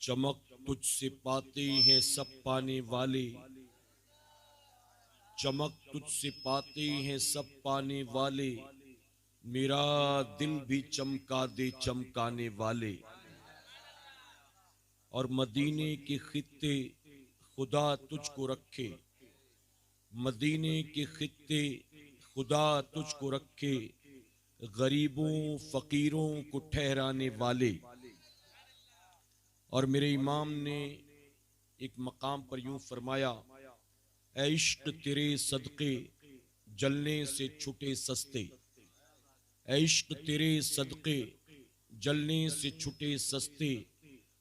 चमक तुझसे पाते हैं सब पाने वाले, चमक तुझसे पाते हैं सब पाने वाले, मेरा दिल भी चमका दे चमकाने वाले। और मदीने के खित्ते खुदा तुझको रखे, मदीने के खित्ते खुदा तुझको रखे, गरीबों फकीरों को ठहराने वाले। और मेरे इमाम ने एक मकाम पर यूं फरमाया, ऐ इश्क तेरे सदके जलने से छुटे सस्ते, ऐ इश्क तेरे सदके जलने से छुटे सस्ते,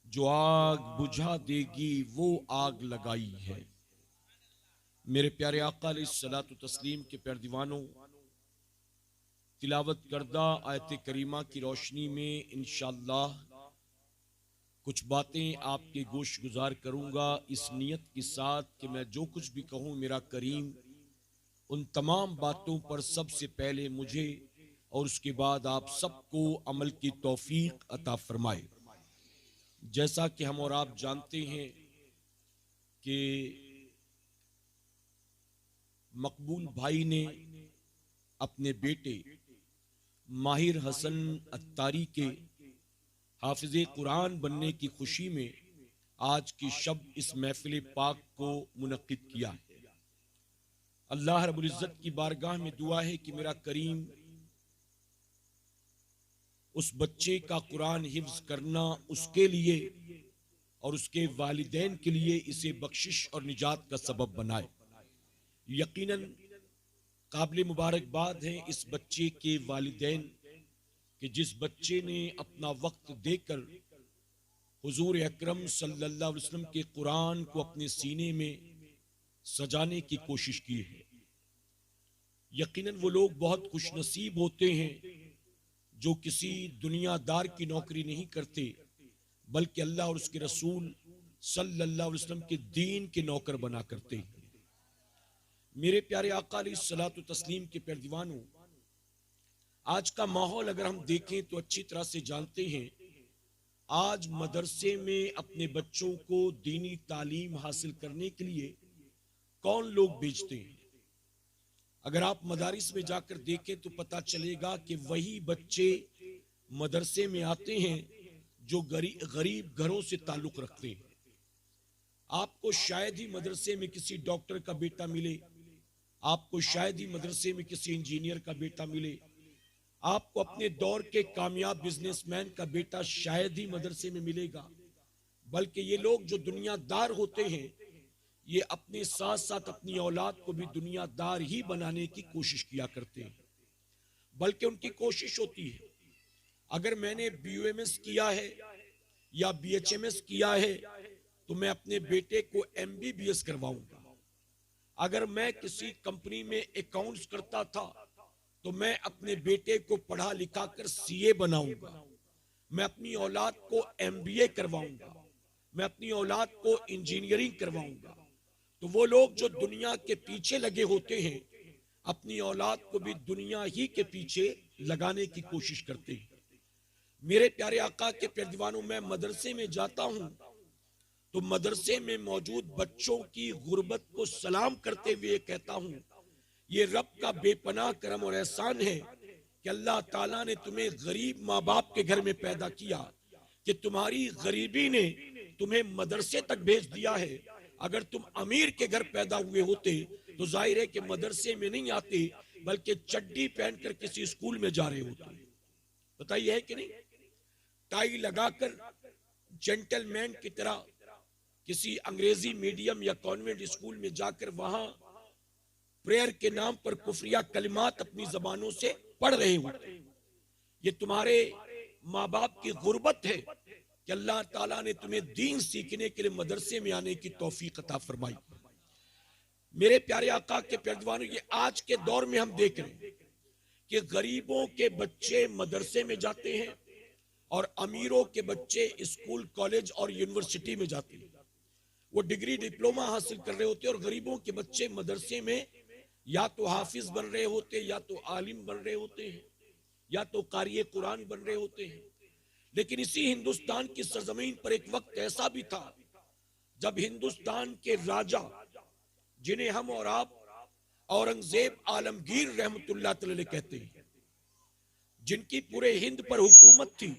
जो आग बुझा देगी वो आग लगाई है। मेरे प्यारे आका अलैहिस्सलातु तस्लीम के प्यारे दीवानों, तिलावत करदा आयत करीमा की रोशनी में इंशाअल्लाह कुछ बातें आपके गोश गुजार करूंगा, इस नियत के साथ कि मैं जो कुछ भी कहूं मेरा करीम उन तमाम बातों पर सबसे पहले मुझे और उसके बाद आप सबको अमल की तौफीक अता फरमाए। जैसा कि हम और आप जानते हैं कि मकबूल भाई ने अपने बेटे माहिर हसन अत्तारी के हाफिज़े कुरान बनने की खुशी में आज की शब इस महफिल पाक को मुनक्किद किया है। अल्लाह रब्बुल इज्जत की बारगाह में दुआ है कि मेरा करीम उस बच्चे का कुरान हिफ्ज करना उसके लिए और उसके वालिदैन के लिए इसे बख्शिश और निजात का सबब बनाए। यकीनन काबिल मुबारकबाद है इस बच्चे के वालिदैन कि जिस बच्चे ने अपना वक्त देकर हुजूर अकरम सल्लल्लाहु अलैहि वसल्लम के कुरान को अपने सीने में सजाने की कोशिश की है। यकीनन वो लोग बहुत खुशनसीब होते हैं जो किसी दुनियादार की नौकरी नहीं करते, बल्कि अल्लाह और उसके रसूल सल्लल्लाहु अलैहि वसल्लम के दीन के नौकर बना करते हैं। मेरे प्यारे आका अलैहिस्सलातु तस्लीम के प्यारे दीवानों, आज का माहौल अगर हम देखें तो अच्छी तरह से जानते हैं, आज मदरसे में अपने बच्चों को दीनी तालीम हासिल करने के लिए कौन लोग भेजते हैं। अगर आप मदारिस में जाकर देखें तो पता चलेगा कि वही बच्चे मदरसे में आते हैं जो गरीब घरों से ताल्लुक रखते हैं। आपको शायद ही मदरसे में किसी डॉक्टर का बेटा मिले, आपको शायद ही मदरसे में किसी इंजीनियर का बेटा मिले, आपको अपने दौर के कामयाब बिजनेसमैन का बेटा शायद ही मदरसे में मिलेगा। बल्कि ये लोग जो दुनियादार होते हैं, ये अपने साथ साथ अपनी औलाद को भी दुनियादार ही बनाने की कोशिश किया करते हैं। बल्कि उनकी कोशिश होती है, अगर मैंने BUMS किया है या BHMS किया है तो मैं अपने बेटे को MBBS करवाऊंगा। अगर मैं किसी कंपनी में अकाउंट्स करता था तो मैं अपने बेटे को पढ़ा लिखा कर CA बनाऊंगा। मैं अपनी औलाद को MBA करवाऊंगा, मैं अपनी औलाद को इंजीनियरिंग करवाऊंगा। तो वो लोग जो दुनिया के पीछे लगे होते हैं, अपनी औलाद को भी दुनिया ही के पीछे लगाने की कोशिश करते हैं। मेरे प्यारे आका के प्यारे दीवानों, मैं मदरसे में जाता हूं तो मदरसे में मौजूद बच्चों की गुर्बत को सलाम करते हुए कहता हूं, ये रब का बेपनाह करम और एहसान है कि अल्लाह ताला ने तुम्हें गरीब माँ बाप के घर में पैदा किया, कि तुम्हारी गरीबी ने तुम्हें मदरसे तक भेज दिया है। अगर तुम अमीर के घर पैदा हुए होते तो जाहिर है कि मदरसे में नहीं आते, बल्कि चड्डी पहनकर किसी स्कूल में जा रहे होते। बताइए है कि नहीं? टाई लगाकर जेंटलमैन की तरह किसी अंग्रेजी मीडियम या कॉन्वेंट स्कूल में जाकर वहां प्रेयर के नाम पर कुफरिया कलिमात अपनी जबानों से पढ़ रहे होते। ये तुम्हारे माँ बाप की गुर्बत है कि अल्लाह ताला ने तुम्हें दीन सीखने के लिए मदरसे में आने की तौफीक अता फरमाई। मेरे प्यारे आका के प्यारे दीवानों, ये आज के दौर में हम देख रहे हैं कि गरीबों के बच्चे मदरसे में जाते हैं और अमीरों के बच्चे स्कूल कॉलेज और यूनिवर्सिटी में जाते हैं। वो डिग्री डिप्लोमा हासिल कर रहे होते हैं और गरीबों के बच्चे मदरसे में या तो हाफिज बन रहे होते, या तो आलिम बन रहे होते हैं, या तो कारी कुरान बन रहे होते हैं। लेकिन इसी हिंदुस्तान की सरजमीन पर एक वक्त ऐसा भी था जब हिंदुस्तान के राजा, जिन्हें हम और आप औरंगजेब आलमगीर रहमतुल्लाह अलैह कहते हैं, जिनकी पूरे हिंद पर हुकूमत थी,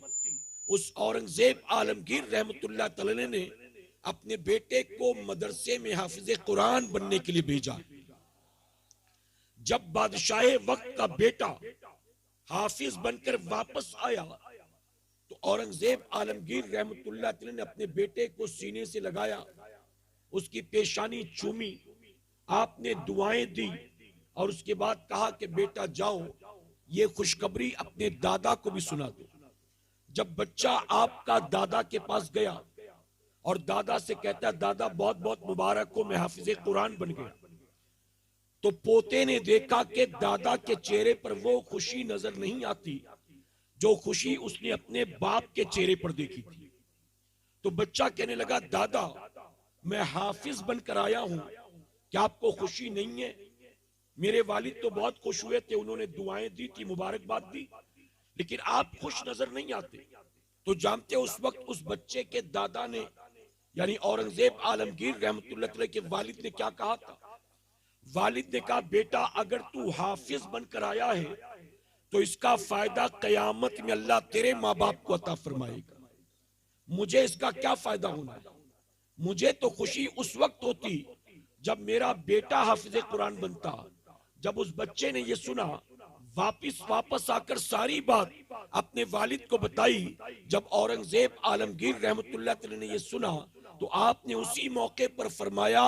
उस औरंगजेब आलमगीर रहमतुल्लाह अलैह ने अपने बेटे को मदरसे में हाफिज कुरान बनने के लिए भेजा। जब बादशाह वक्त का बेटा हाफिज बनकर वापस आया तो औरंगजेब आलमगीर रहमतुल्लाह अलैह ने अपने बेटे को सीने से लगाया, उसकी पेशानी चूमी, आपने दुआएं दी और उसके बाद कहा कि बेटा जाओ, ये खुशखबरी अपने दादा को भी सुना दो। जब बच्चा आपका दादा के पास गया और दादा से कहता है दादा बहुत बहुत मुबारक हो, मैं हाफिज कुरान बन गया, तो पोते ने देखा कि दादा के चेहरे पर वो खुशी नजर नहीं आती जो खुशी उसने अपने बाप के चेहरे पर देखी थी। तो बच्चा कहने लगा दादा मैं हाफिज बनकर आया हूं, क्या आपको खुशी नहीं है? मेरे वालिद तो बहुत खुश हुए थे, उन्होंने दुआएं दी थी, मुबारकबाद दी, लेकिन आप खुश नजर नहीं आते। तो जानते उस वक्त उस बच्चे के दादा ने यानी औरंगजेब आलमगीर रहमतुल्लाह अलैह के वालिद ने क्या कहा था? वालिद ने कहा बेटा अगर तू हाफिज बनकर आया है तो इसका फायदा कयामत में अल्लाह तेरे माँ बाप को अता फरमाएगा, मुझे इसका क्या फायदा होना है? मुझे तो खुशी उस वक्त होती जब मेरा बेटा हाफिज कुरान बनता। जब उस बच्चे ने ये सुना, वापस आकर सारी बात अपने वालिद को बताई। जब औरंगजेब आलमगीर रहमतुल्लाह अलैह ने ये सुना तो आपने उसी मौके पर फरमाया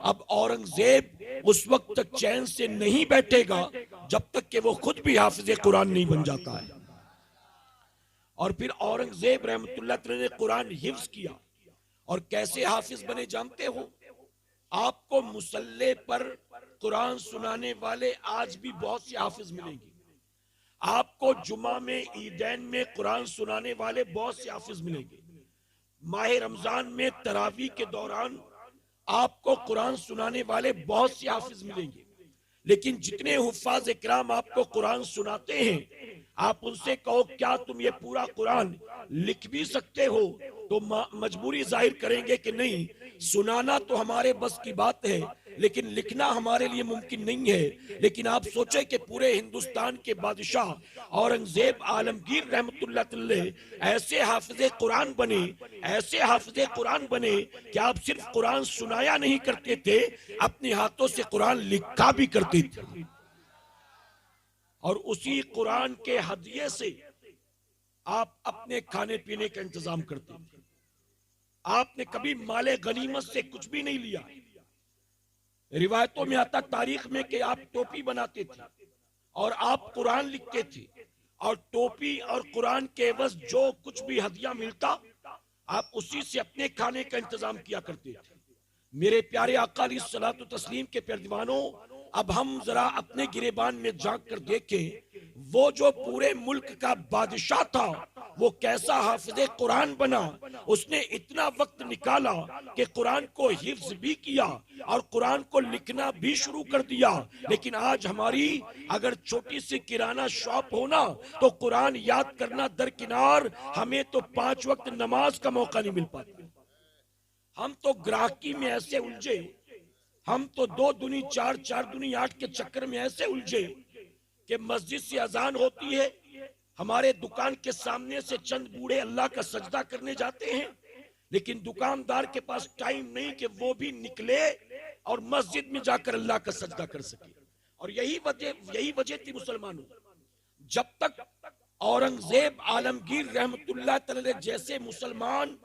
अब औरंगजेब उस वक्त तक चैन से नहीं बैठेगा जब तक कि वो खुद भी हाफिज कुरान नहीं बन जाता है। और फिर औरंगजेब रहमतुल्लाह अलैह ने कुरान हिफ्ज किया और कैसे हाफिज बने जानते हो? आपको मुसल्ले पर कुरान सुनाने वाले आज भी बहुत से हाफिज मिलेंगे, आपको जुमा में ईदैन में कुरान सुनाने वाले बहुत से हाफिज मिलेंगे, माह रमजान में तरावी के दौरान आपको कुरान सुनाने वाले बहुत से हाफिज मिलेंगे। लेकिन जितने हुफ्फाज इकराम आपको कुरान सुनाते हैं, आप उनसे कहो क्या तुम ये पूरा कुरान लिख भी सकते हो? तो मजबूरी जाहिर करेंगे कि नहीं, सुनाना तो हमारे बस की बात है लेकिन लिखना हमारे लिए मुमकिन नहीं है। लेकिन आप सोचे कि पूरे हिंदुस्तान के बादशाह औरंगजेब आलमगीर रहमतुल्लाह अलैह ऐसे हाफिज कुरान बने, ऐसे हाफिज कुरान बने कि आप सिर्फ कुरान सुनाया नहीं करते थे, अपने हाथों से कुरान लिखा भी करते थे। और उसी कुरान के हदिये से आप अपने खाने पीने का इंतजाम करते थे। आपने कभी माले गनीमत से कुछ भी नहीं लिया। रिवायतों में आता तारीख में कि आप टोपी बनाते थे और आप कुरान लिखते थे और टोपी और कुरान के एवज जो कुछ भी हदिया मिलता आप उसी से अपने खाने का इंतजाम किया करते थे। मेरे प्यारे आका अलैहिस्सलातु तस्लीम के प्यारे दीवानों, अब हम जरा अपने गिरेबान में झांक कर देखें, वो जो पूरे मुल्क का बादशाह था वो कैसा हाफिज कुरान बना। उसने इतना वक्त निकाला कि कुरान को हिफ्ज भी किया और कुरान को लिखना भी शुरू कर दिया। लेकिन आज हमारी अगर छोटी सी किराना शॉप हो ना तो कुरान याद करना दरकिनार, हमें तो 5 वक्त नमाज का मौका नहीं मिल पाता। हम तो ग्राहकी में ऐसे उलझे, हम तो 2 दूनी 4, 4 दूनी 8 के चक्कर में ऐसे उलझे कि मस्जिद से अजान होती है, हमारे दुकान के सामने से चंद बूढ़े अल्लाह का सजदा करने जाते हैं, लेकिन दुकानदार के पास टाइम नहीं कि वो भी निकले और मस्जिद में जाकर अल्लाह का सजदा कर सके। और यही वजह थी मुसलमानों, जब तक औरंगजेब आलमगीर रहमतुल्लाह अलैह जैसे मुसलमान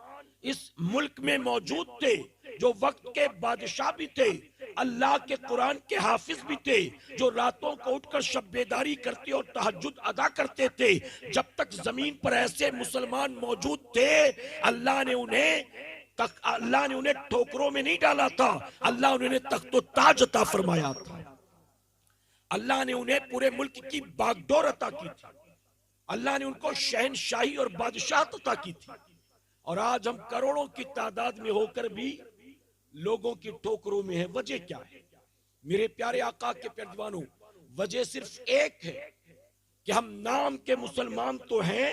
इस मुल्क में मौजूद थे, जो वक्त के बादशाह भी थे, अल्लाह के कुरान के हाफिज भी थे, जो रातों को उठकर शब्बेदारी करते और तहज्जुद अदा करते थे, जब तक जमीन पर ऐसे मुसलमान मौजूद थे अल्लाह ने उन्हें ठोकरों में नहीं डाला था, अल्लाह ने उन्हें तख्तो ताज अता फरमाया था। अल्लाह ने उन्हें पूरे मुल्क की बागडोर अता की थी, अल्लाह ने उनको शहनशाही और बादशाह अता की थी। और आज हम करोड़ों की तादाद में होकर भी लोगों की ठोकरों में है। वजह क्या है मेरे प्यारे आका के प्यारे दीवानों? वजह सिर्फ एक है कि हम नाम के मुसलमान तो हैं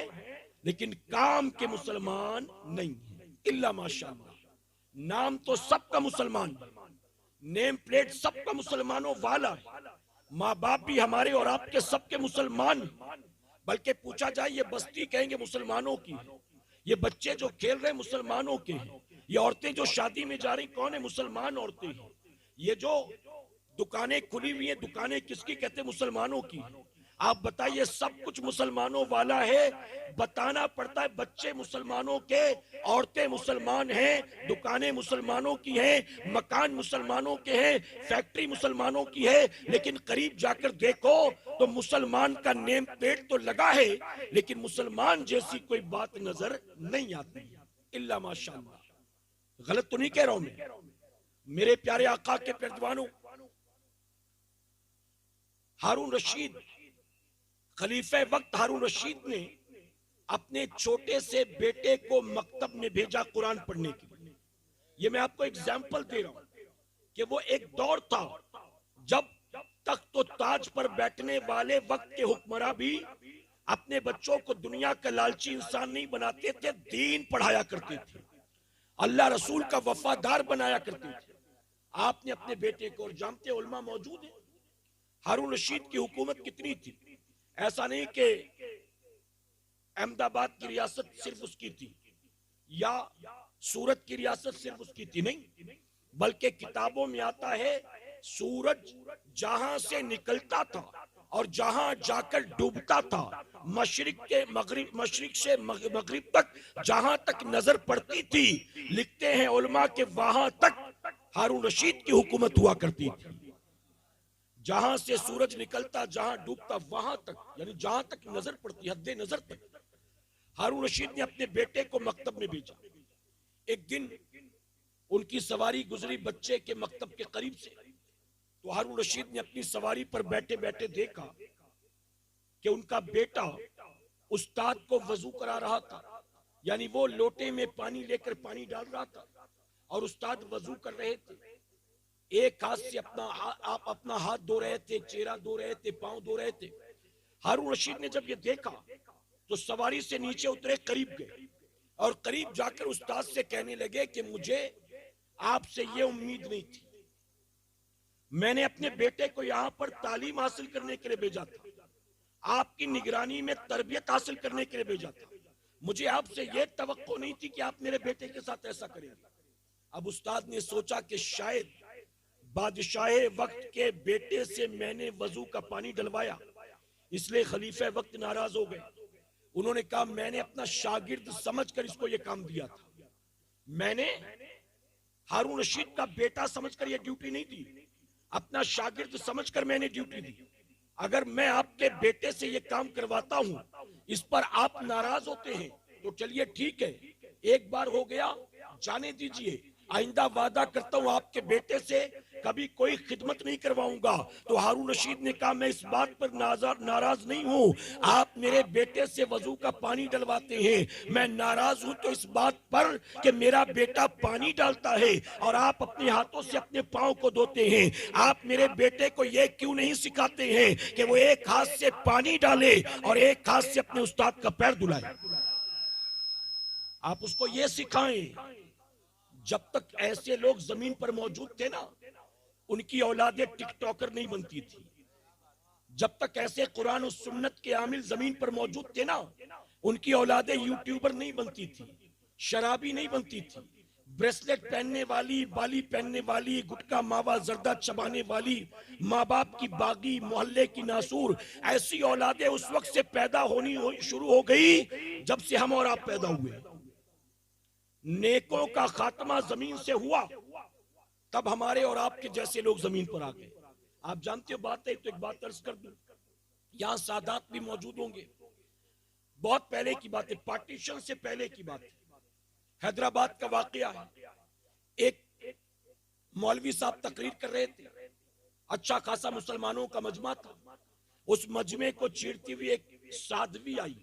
लेकिन काम के मुसलमान नहीं है। इल्ला माशाअल्लाह, नाम तो सबका मुसलमान, नेम प्लेट सबका मुसलमानों वाला है, माँ बाप भी हमारे और आपके सबके मुसलमान, बल्कि पूछा जाए ये बस्ती कहेंगे मुसलमानों की है, ये बच्चे जो खेल रहे मुसलमानों के हैं, ये औरतें जो शादी में जा रही कौन है, मुसलमान औरतें हैं, ये जो दुकानें खुली हुई हैं, दुकानें किसकी कहते हैं, मुसलमानों की। आप बताइए, सब कुछ मुसलमानों वाला है, बताना पड़ता है बच्चे मुसलमानों के, औरतें मुसलमान हैं, दुकानें मुसलमानों की हैं, मकान मुसलमानों के हैं, फैक्ट्री मुसलमानों की है, लेकिन करीब जाकर देखो तो मुसलमान का नेम प्लेट तो लगा है, लेकिन मुसलमान जैसी कोई बात नजर नहीं आती। इल्ला माशाअल्लाह। गलत तो नहीं कह रहा हूं मैं? मेरे प्यारे आका के प्यारे, हारून रशीद, खलीफे वक्त हारून रशीद ने अपने छोटे से बेटे को मकतब में भेजा कुरान पढ़ने के लिए। ये मैं आपको एग्जाम्पल दे रहा हूं कि वो एक दौर था जब तख्त और ताज पर बैठने वाले वक्त के हुक्मरां भी अपने बच्चों को दुनिया का लालची इंसान नहीं बनाते थे, दीन पढ़ाया करते थे, अल्लाह रसूल का वफादार बनाया करते थे। आपने अपने बेटे को, और जानते उलमा मौजूद है, हारून रशीद की हुकूमत कितनी थी? ऐसा नहीं कि अहमदाबाद की रियासत सिर्फ उसकी थी या सूरत की रियासत सिर्फ उसकी थी, नहीं, बल्कि किताबों में आता है सूरज जहां से निकलता था और जहां जाकर डूबता था, मशरिक से मगरिब तक जहां तक नजर पड़ती थी, लिखते हैं उलमा के वहां तक हारून रशीद की हुकूमत हुआ करती थी। जहां से सूरज निकलता, जहां डूबता, वहां तक, यानी जहां तक नजर पड़ती, हद्दे नजर तक हारून रशीद ने अपने बेटे को मकतब में भेजा। एक दिन उनकी सवारी गुजरी बच्चे के मकतब के करीब से, तो हारून रशीद ने अपनी सवारी पर बैठे बैठे देखा कि उनका बेटा उस्ताद को वजू करा रहा था, यानी वो लोटे में पानी लेकर पानी डाल रहा था और उस्ताद वजू कर रहे थे। एक हाथ से आप अपना हाथ धो रहे थे, चेहरा धो रहे थे, पांव धो रहे थे। हारून रशीद ने जब ये देखा तो सवारी से नीचे उतरे, करीब गए और करीब जाकर उस्ताद से कहने लगे कि मुझे आपसे ये उम्मीद नहीं थी, मैंने अपने बेटे को यहाँ पर तालीम हासिल करने के लिए भेजा था, आपकी निगरानी में तरबियत हासिल करने के लिए भेजा था, मुझे आपसे ये तवक्को नहीं थी कि आप मेरे बेटे के साथ ऐसा करेंगे। अब उस्ताद ने सोचा कि शायद बादशाह वक्त के बेटे से मैंने वजू का पानी डलवाया, इसलिए खलीफे वक्त नाराज हो गए। उन्होंने कहा मैंने अपना शागिर्द समझकर इसको यह काम दिया था, मैंने हारून रशीद का बेटा समझकर यह ड्यूटी नहीं दी, अपना शागिर्द समझकर मैंने ड्यूटी दी। अगर मैं आपके बेटे से यह काम करवाता हूं, इस पर आप नाराज होते हैं तो चलिए ठीक है, एक बार हो गया, जाने दीजिए, आइंदा वादा करता हूं आपके बेटे से कभी कोई खिदमत नहीं करवाऊंगा। तो हारून रशीद ने कहा मैं इस बात पर नाराज नहीं हूं, आप मेरे बेटे से वजू का पानी डलवाते हैं, मैं नाराज हूं तो इस बात पर कि मेरा बेटा पानी डालता है और आप अपने हाथों से अपने पांव को धोते हैं। आप मेरे बेटे को यह क्यों नहीं सिखाते हैं कि वो एक हाथ से पानी डाले और एक हाथ से अपने उस्ताद का पैर धुलाए? आप उसको यह सिखाएं। जब तक ऐसे लोग जमीन पर मौजूद थे ना, उनकी औलादें टिकटॉकर नहीं बनती थी। जब तक ऐसे कुरान और सुन्नत के आमिल जमीन पर मौजूद थे ना, उनकी औलादें यूट्यूबर नहीं बनती थी, शराबी नहीं बनती थी, ब्रेसलेट पहनने वाली, बाली पहनने वाली, गुटखा मावा जर्दा चबाने वाली, माँ बाप की बागी, मोहल्ले की नासूर, ऐसी औलादें उस वक्त से पैदा होनी शुरू हो गई जब से हम और आप पैदा हुए। नेकों का खात्मा जमीन से हुआ, तब हमारे और आपके जैसे लोग जमीन पर आ गए। आप जानते हो बात है, तो एक बात अर्ज कर दूं, यहां सादात भी मौजूद होंगे। बहुत पहले की बात है, पार्टीशन से पहले की बात है, हैदराबाद का वाकया है। एक मौलवी साहब तकरीर कर रहे थे, अच्छा खासा मुसलमानों का मजमा था, उस मजमे को छेड़ती हुई एक साध्वी आई,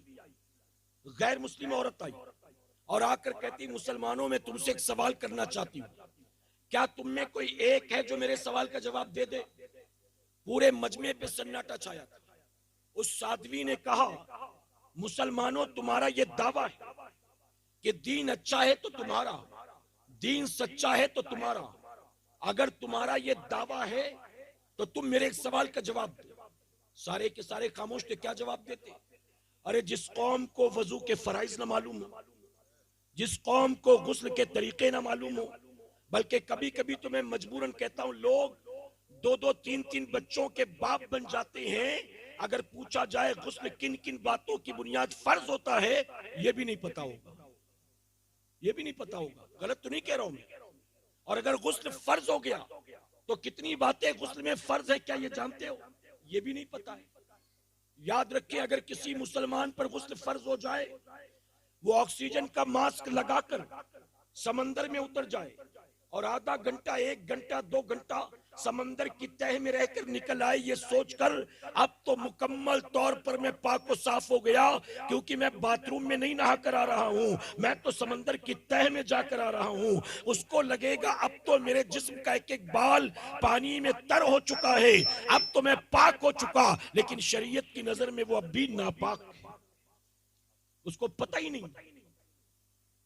गैर मुस्लिम औरत आई और आकर कहती मुसलमानों में तुमसे एक सवाल करना चाहती हूँ, क्या तुम में कोई एक है जो मेरे सवाल का जवाब दे दे? पूरे मजमे पे सन्नाटा छाया था। उस साध्वी ने कहा मुसलमानों, तुम्हारा ये दावा है कि दीन अच्छा है तो तुम्हारा, दीन सच्चा है तो तुम्हारा। अगर तुम्हारा ये दावा है तो तुम मेरे एक सवाल का जवाब दो। सारे के सारे खामोश थे, क्या जवाब देते? अरे जिस कौम को वजू के फराइज ना मालूम हो, जिस कौम को गुस्ल के तरीके ना मालूम हो, बल्कि कभी कभी तो मैं मजबूरन कहता हूं लोग दो दो तीन तीन बच्चों के बाप बन जाते हैं, अगर पूछा जाए गुस्ल किन किन बातों की बुनियाद फर्ज होता है, ये भी नहीं पता होगा, ये भी नहीं पता होगा। गलत तो नहीं कह रहा हूं मैं। और अगर गुस्ल फर्ज हो गया तो कितनी बातें गुस्ल में फर्ज है, क्या ये जानते हो? ये भी नहीं पता है। याद रखें, अगर किसी मुसलमान पर गुस्ल फर्ज हो जाए, वो ऑक्सीजन का मास्क लगाकर समंदर में उतर जाए और आधा घंटा, 1 घंटा, 2 घंटा समंदर की तह में रहकर निकल आए, ये सोचकर अब तो मुकम्मल तौर पर मैं पाक व साफ हो गया, क्योंकि मैं बाथरूम में नहीं नहा कर आ रहा हूं, मैं तो समंदर की तह में जाकर आ रहा हूं। उसको लगेगा अब तो मेरे जिस्म का एक एक बाल पानी में तर हो चुका है, अब तो मैं पाक हो चुका। लेकिन शरीयत की नजर में वो अब भी नापाक है, उसको पता ही नहीं।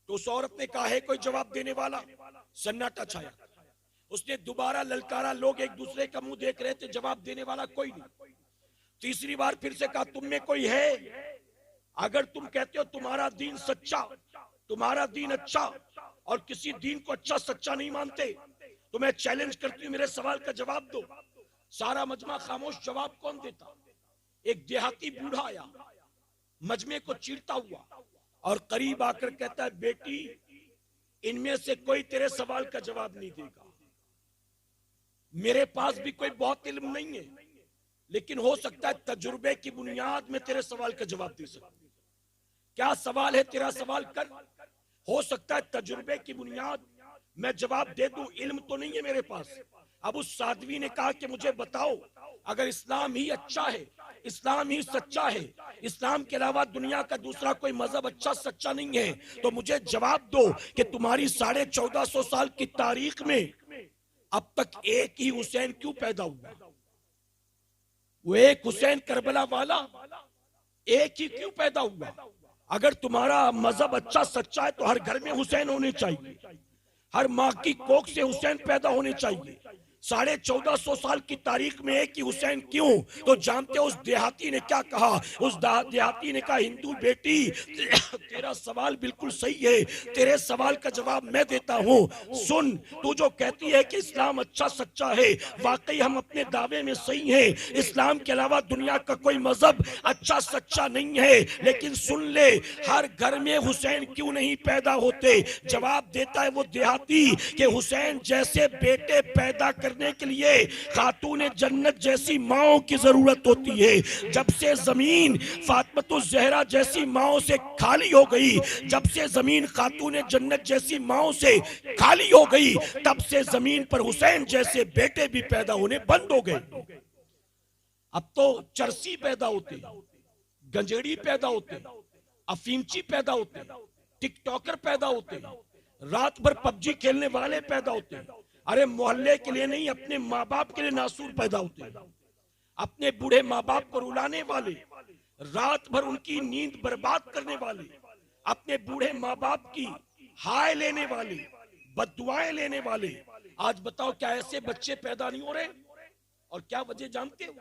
तो उस औरत ने कहा है कोई जवाब देने वाला? सन्नाटा छाया। उसने दोबारा ललकारा, लोग एक दूसरे का मुंह देख रहे थे, जवाब देने वाला कोई नहीं। तीसरी बार फिर से कहा, तुम में कोई है? अगर तुम कहते हो तुम्हारा दीन सच्चा, तुम्हारा दीन अच्छा, और किसी दीन को अच्छा सच्चा नहीं मानते, तो मैं चैलेंज करती हूँ, मेरे सवाल का जवाब दो। सारा मजमा खामोश। जवाब कौन देता? एक देहाती बूढ़ा आया, मजमे को चीरता हुआ, और करीब आकर कहता है, बेटी इनमें से कोई तेरे सवाल का जवाब नहीं देगा। मेरे पास भी कोई बहुत इल्म नहीं है, लेकिन हो सकता है तजुर्बे की बुनियाद में तेरे सवाल का जवाब दे सकूं। क्या सवाल है तेरा? सवाल कर। हो सकता है तजुर्बे की बुनियाद मैं जवाब दे दूं। इल्म तो नहीं है मेरे पास। अब उस साध्वी ने कहा कि मुझे बताओ, अगर इस्लाम ही अच्छा है, इस्लाम ही सच्चा है, इस्लाम के अलावा दुनिया का दूसरा कोई मजहब अच्छा सच्चा नहीं है, तो मुझे जवाब दो कि तुम्हारी 1450 साल की तारीख में अब तक एक ही हुसैन क्यों पैदा हुआ? वो एक हुसैन करबला वाला एक ही क्यों पैदा हुआ? अगर तुम्हारा मजहब अच्छा सच्चा है तो हर घर में हुसैन होने चाहिए, हर माँ की कोख से हुसैन पैदा होने चाहिए। 1450 साल की तारीख में एक ही हुसैन क्यों? तो जानते हो उस देहाती ने क्या कहा? उस देहाती ने कहा, हिंदू बेटी तेरा सवाल बिल्कुल सही है, तेरे सवाल का जवाब मैं देता हूँ। सुन, तू जो कहती है कि इस्लाम अच्छा सच्चा है, वाकई हम अपने दावे में सही हैं। इस्लाम के अलावा दुनिया का कोई मजहब अच्छा सच्चा नहीं है, लेकिन सुन ले, हर घर में हुसैन क्यों नहीं पैदा होते? जवाब देता है वो देहाती कि हुसैन जैसे बेटे पैदा करने के लिए खातून जन्नत जैसी माओ की जरूरत होती है। जब से जमीन फातिमतुज ज़हरा जैसी माओ से खाली हो गई, जब से जमीन खातून जन्नत जैसी माओ से खाली हो गई, तब से जमीन पर हुसैन जैसे बेटे भी पैदा होने बंद हो गए। अब तो चरसी पैदा होते, गंजेड़ी पैदा होते, अफीमची पैदा होते, टिकटॉकर पैदा होते, रात भर पबजी खेलने वाले पैदा होते। अरे मोहल्ले के लिए नहीं, अपने माँ बाप के लिए नासूर पैदा होते हैं, अपने बूढ़े माँ बाप को रुलाने वाले, रात भर उनकी नींद बर्बाद करने वाले, अपने बूढ़े माँ बाप की हाय लेने वाले, बद्दुआएं लेने वाले। आज बताओ, क्या ऐसे बच्चे पैदा नहीं हो रहे? और क्या वजह जानते हो?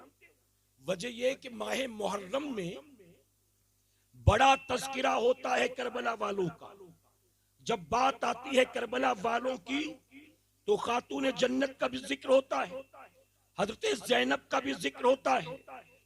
वजह यह कि माह मुहर्रम में बड़ा तस्किरा होता है करबला वालों का। जब बात आती है करबला वालों की, तो खातून जन्नत का भी जिक्र होता है, हजरत ज़ैनब का भी जिक्र होता है,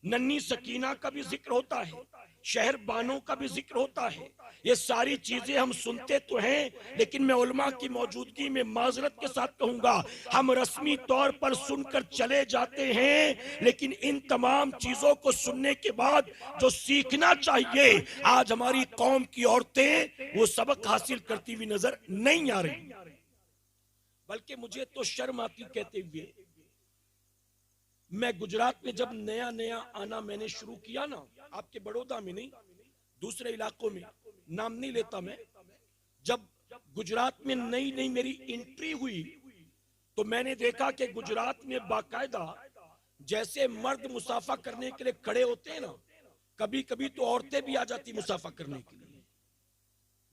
नन्ही सकीना का भी जिक्र होता है, शहर बानों का भी जिक्र होता है। ये सारी चीजें हम सुनते तो हैं, लेकिन मैं उलमा की मौजूदगी में माजरत के साथ कहूंगा, हम रस्मी तौर पर सुनकर चले जाते हैं, लेकिन इन तमाम चीजों को सुनने के बाद जो सीखना चाहिए, आज हमारी कौम की औरतें वो सबक हासिल करती हुई नजर नहीं आ रही। बल्कि मुझे तो शर्म आती कहते हुए, मैं गुजरात में जब नया नया आना मैंने शुरू किया ना, आपके बड़ौदा में नहीं, दूसरे इलाकों में, नाम नहीं लेता मैं, जब गुजरात में नई नई मेरी एंट्री हुई, तो मैंने देखा कि गुजरात में बाकायदा जैसे मर्द मुसाफा करने के लिए खड़े होते हैं ना, कभी कभी तो औरतें भी आ जाती मुसाफा करने के लिए।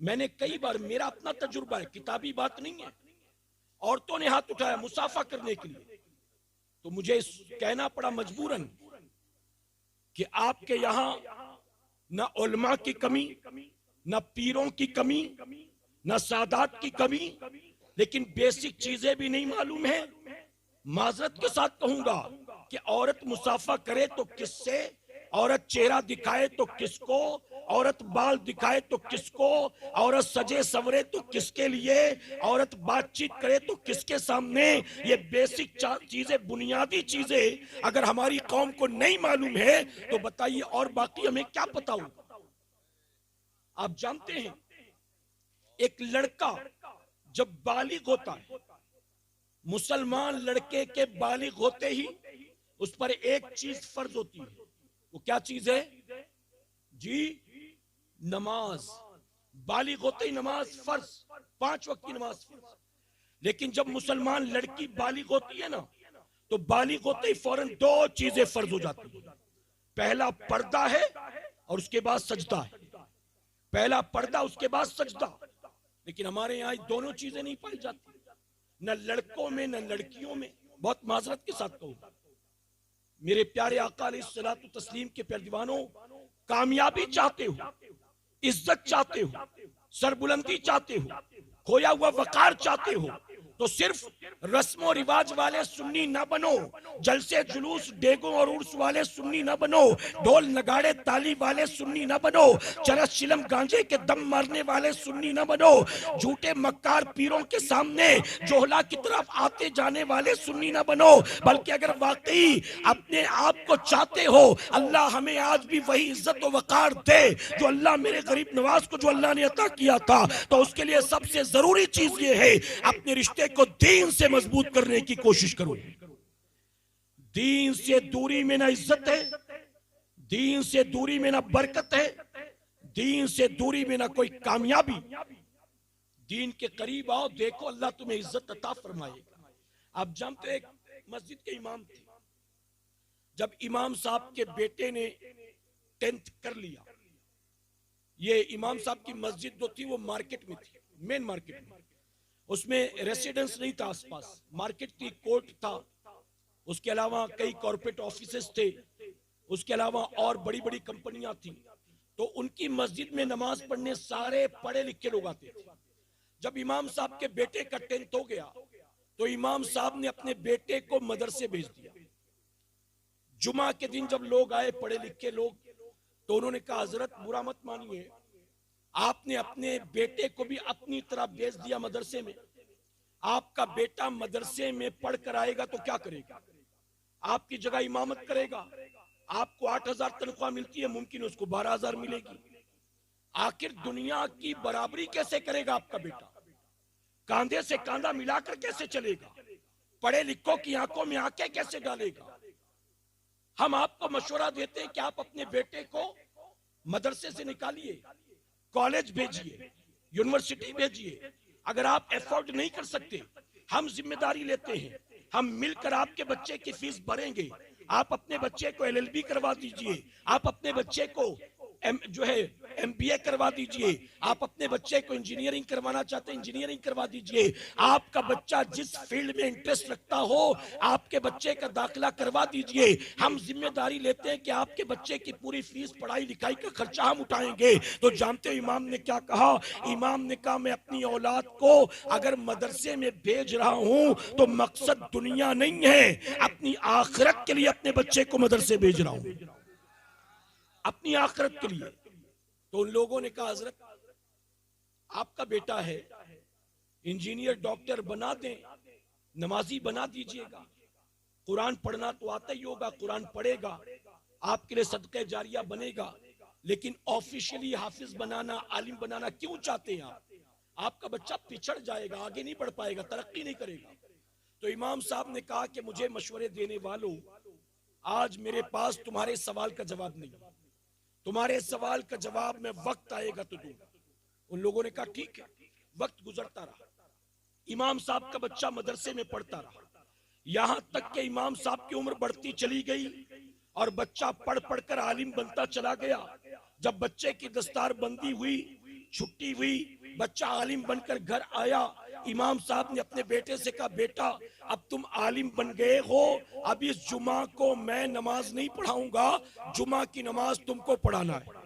मैंने कई बार, मेरा अपना तजुर्बा है, किताबी बात नहीं है, औरतों ने हाथ उठाया मुसाफा करने के लिए, तो मुझे कहना पड़ा मजबूरन कि आपके यहां न उलमा की कमी, न पीरों की कमी, न सादात की कमी, लेकिन बेसिक चीजें भी नहीं मालूम है। माजरत के साथ कहूंगा कि औरत मुसाफा करे तो किससे, औरत चेहरा दिखाए तो किसको, औरत बाल दिखाए तो किसको, औरत सजे सवरे तो किसके लिए, औरत बातचीत करे तो किसके सामने। ये बेसिक चीजें, बुनियादी चीजें अगर हमारी कौम को नहीं मालूम है तो बताइए और बाकी हमें क्या पता होगा। आप जानते हैं एक लड़का जब बालिग होता है, मुसलमान लड़के के बालिग होते ही उस पर एक चीज फर्ज होती है। वो क्या चीज है जी? नमाज। बालिग होते ही नमाज फर्ज, 5 वक्त की नमाज फर्ज। लेकिन जब मुसलमान लड़की बालिग होती है ना, तो बालिग होते ही फौरन 2 चीजें फर्ज हो जाती है। पहला पर्दा है और उसके बाद सजदा है। पहला पर्दा, उसके बाद सजदा। लेकिन हमारे यहाँ दोनों चीजें नहीं पाई जाती, न लड़कों में न लड़कियों में। बहुत माजरत के साथ कहूँ, मेरे प्यारे आका अलैहिस्सलातु तस्लीम के प्यारे दीवानों, कामयाबी चाहते हो, इज्जत चाहते हो, सरबुलंदी चाहते हो, खोया हुआ वकार चाहते हो, तो सिर्फ रस्म और रिवाज वाले सुन्नी ना बनो, जलसे जुलूस डेगों और उर्स वाले सुन्नी ना बनो, ढोल नगाड़े ताली वाले सुन्नी ना बनो, चरस चिलम गांजे के दम मारने वाले सुन्नी ना बनो, झूठे मक्कार पीरों के सामने जोहला की तरफ आते जाने वाले सुन्नी ना बनो। बल्कि अगर वाकई अपने आप को चाहते हो, अल्लाह हमें आज भी वही इज्जत और वकार दे जो अल्लाह मेरे गरीब नवाज को जो अल्लाह ने अता किया था, तो उसके लिए सबसे जरूरी चीज ये है अपने रिश्ते को दीन से मजबूत करने की कोशिश करो। दीन से दूरी में ना इज्जत है, दीन से दूरी में ना बरकत है, दीन से दूरी में ना कोई कामयाबी। दीन के करीब आओ, देखो अल्लाह तुम्हें इज्जत अता फरमाएगा। आप जानते एक मस्जिद के इमाम थे, जब इमाम साहब के बेटे ने 10th कर लिया, ये इमाम साहब की मस्जिद जो थी वो मार्केट में थी, मेन मार्केट में, उसमें रेसिडेंस नहीं था आसपास, मार्केट थी, कोर्ट था, उसके अलावा कई कॉर्पोरेट ऑफिसेस थे, उसके अलावा और बड़ी बड़ी कंपनियां थी। तो उनकी मस्जिद में नमाज पढ़ने सारे पढ़े लिखे लोग आते थे। जब इमाम साहब के बेटे का 10th हो गया तो इमाम साहब ने अपने बेटे को मदरसे भेज दिया। जुमा के दिन जब लोग आए, पढ़े लिखे लोग, तो उन्होंने कहा हजरत बुरा मत मानिए, आपने अपने बेटे को भी अपनी तरह भेज दिया मदरसे में। आपका बेटा मदरसे में पढ़ कर आएगा तो क्या करेगा? आपकी जगह इमामत करेगा। आपको 8,000 तनख्वाह मिलती है, मुमकिन उसको 12,000 मिलेगी। आखिर दुनिया की बराबरी कैसे करेगा आपका बेटा? कांधे से कांधा मिलाकर कैसे चलेगा? पढ़े लिखों की आंखों में आंखें कैसे डालेगा? हम आपको मशवरा देते हैं कि आप अपने बेटे को मदरसे से निकालिए, कॉलेज भेजिए, यूनिवर्सिटी भेजिए। अगर आप एफोर्ड नहीं कर सकते, हम जिम्मेदारी लेते हैं, हम मिलकर आपके बच्चे की फीस भरेंगे। आप अपने बच्चे को LLB करवा दीजिए, आप अपने बच्चे को जो है MBA करवा दीजिए, आप अपने बच्चे को इंजीनियरिंग करवाना चाहते हैं इंजीनियरिंग करवा दीजिए। आपका बच्चा जिस फील्ड में इंटरेस्ट रखता हो, आपके बच्चे का दाखिला करवा दीजिए। हम जिम्मेदारी लेते हैं कि आपके बच्चे की पूरी फीस, पढ़ाई लिखाई का खर्चा हम उठाएंगे। तो जानते हो इमाम ने क्या कहा? इमाम ने कहा मैं अपनी औलाद को अगर मदरसे में भेज रहा हूं तो मकसद दुनिया नहीं है, अपनी आखिरत के लिए अपने बच्चे को मदरसे भेज रहा हूं, अपनी आखिरत के लिए। तो उन लोगों ने कहा हजरत आपका बेटा है, इंजीनियर डॉक्टर बना दें, नमाजी बना दीजिएगा, कुरान पढ़ना तो आता ही होगा, कुरान पढ़ेगा, आपके लिए सदका जारिया बनेगा। लेकिन ऑफिशियली हाफिज बनाना, आलिम बनाना क्यों चाहते हैं आप? आपका बच्चा पिछड़ जाएगा, आगे नहीं बढ़ पाएगा, तरक्की नहीं करेगा। तो इमाम साहब ने कहा कि मुझे मशवरे देने वालों, आज मेरे पास तुम्हारे सवाल का जवाब नहीं, तुम्हारे सवाल का जवाब मैं वक्त आएगा तो दूंगा। उन लोगों ने कहा ठीक है। वक्त गुजरता रहा, इमाम साहब का बच्चा मदरसे में पढ़ता रहा, यहां तक कि इमाम साहब की उम्र बढ़ती चली गई और बच्चा पढ़ पढ़ कर आलिम बनता चला गया। जब बच्चे की दस्तार बंदी हुई, छुट्टी हुई, बच्चा आलिम बनकर घर आया, इमाम साहब ने अपने बेटे से कहा, बेटा अब तुम आलिम बन गए हो, अब इस जुमा को मैं नमाज नहीं पढ़ाऊंगा, जुमा की नमाज तुमको पढ़ाना है,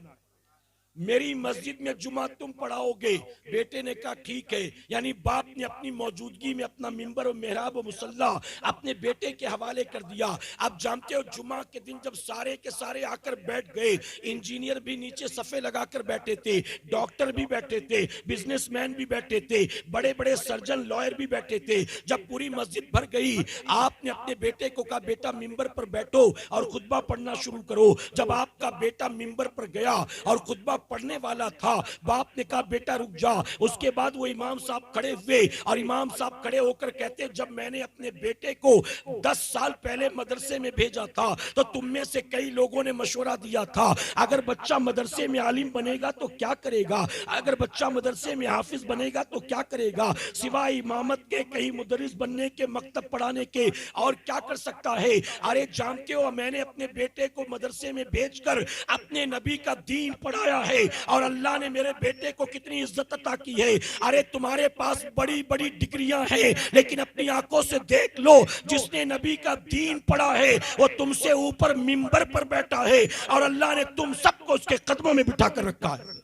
मेरी मस्जिद में जुमा तुम पढ़ाओगे। बेटे ने कहा ठीक है। यानी बाप ने अपनी मौजूदगी में अपना मिंबर और मेहराब और मुसल्ला अपने बेटे के हवाले कर दिया। आप जानते हो जुमा के दिन जब सारे के सारे आकर बैठ गए, इंजीनियर भी नीचे सफे लगाकर बैठे थे, डॉक्टर भी बैठे थे, बिजनेसमैन भी बैठे थे, बड़े बड़े सर्जन लॉयर भी बैठे थे। जब पूरी मस्जिद भर गई, आपने अपने बेटे को कहा, बेटा मिंबर पर बैठो और खुतबा पढ़ना शुरू करो। जब आपका बेटा मिंबर पर गया और खुतबा पढ़ने वाला था, बाप ने कहा, बेटा रुक जा। उसके बाद वो इमाम साहब खड़े हुए और इमाम साहब खड़े होकर कहते, जब मैंने अपने बेटे को 10 साल पहले मदरसे में भेजा था तो तुम में से कई लोगों ने मशवरा दिया था, अगर बच्चा मदरसे में आलिम बनेगा तो क्या करेगा, अगर बच्चा मदरसे में हाफिज बनेगा तो क्या करेगा, सिवाय इमामत के कहीं मुदर्रिस बनने के, मकतब पढ़ाने के और क्या कर सकता है। अरे जानते हो, मैंने अपने बेटे को मदरसे में भेजकर अपने नबी का दीन पढ़ाया है और अल्लाह ने मेरे बेटे को कितनी इज्जत अता की है। अरे तुम्हारे पास बड़ी बड़ी डिग्रियां हैं, लेकिन अपनी आंखों से देख लो, जिसने नबी का दीन पढ़ा है वो तुमसे ऊपर मिंबर पर बैठा है और अल्लाह ने तुम सबको उसके कदमों में बिठा कर रखा है।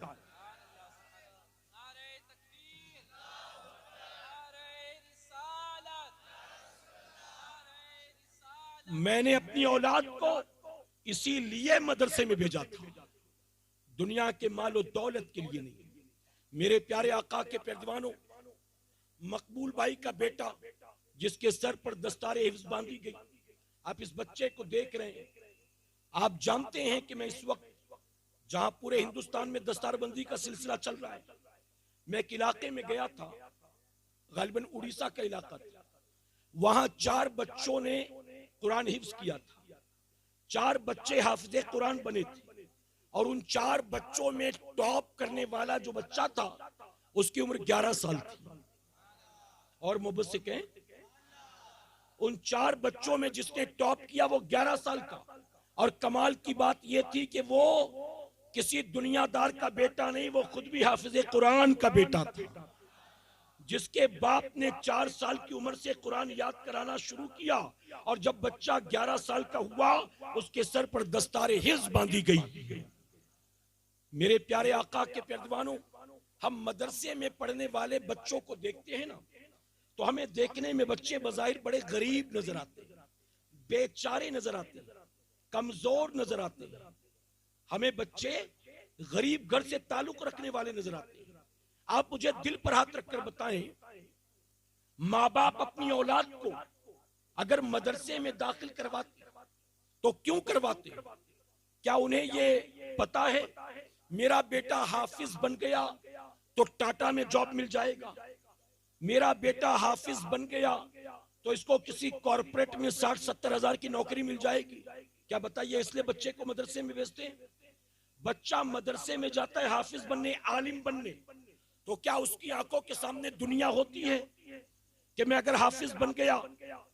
मैंने अपनी औलाद को इसीलिए मदरसे में भेजा था, दुनिया के मालो दौलत के लिए नहीं। मेरे प्यारे आका के पैरवानों, मकबूल भाई का बेटा जिसके सर पर दस्तारे हिफ्ज बांधी गई, आप इस बच्चे को देख रहे हैं। आप जानते हैं कि मैं इस वक्त जहां पूरे हिंदुस्तान में दस्तारबंदी का सिलसिला चल रहा है, मैं एक इलाके में गया था, गालिबन उड़ीसा का इलाका था। वहां 4 बच्चों ने कुरान हिफ्ज किया था, 4 बच्चे हाफिजे कुरान बने थे और उन 4 बच्चों में टॉप करने वाला जो बच्चा था उसकी उम्र 11 साल थी। और मुबस्सिर कहें, उन 4 बच्चों में जिसने टॉप किया वो 11 साल का। और कमाल की बात यह थी कि वो किसी दुनियादार का बेटा नहीं, वो खुद भी हाफिजे कुरान का बेटा था, जिसके बाप ने 4 साल की उम्र से कुरान याद कराना शुरू किया और जब बच्चा 11 साल का हुआ उसके सर पर दस्तारे हिफ्ज बांधी गई। मेरे प्यारे आका के पैरवानों, हम मदरसे में पढ़ने वाले बच्चों को देखते हैं ना, तो हमें देखने में बच्चे बज़ाहिर बड़े गरीब नजर आते हैं, बेचारे नजर आते हैं, कमजोर नजर आते हैं। हमें बच्चे गरीब घर से ताल्लुक रखने वाले नजर आते हैं। आप मुझे दिल पर हाथ रखकर बताएं, माँ बाप अपनी औलाद को अगर मदरसे में दाखिल करवाते तो क्यों करवाते? क्या उन्हें ये पता है मेरा बेटा हाफिज बन गया तो टाटा में जॉब मिल जाएगा, मेरा बेटा हाफिज बन गया तो इसको किसी कॉर्पोरेट में 60-70 हजार की नौकरी मिल जाएगी? क्या बताइए, इसलिए बच्चे को मदरसे में भेजते हैं। बच्चा मदरसे में जाता है हाफिज बनने, आलिम बनने, तो क्या उसकी आंखों के सामने दुनिया होती है कि मैं अगर हाफिज बन गया,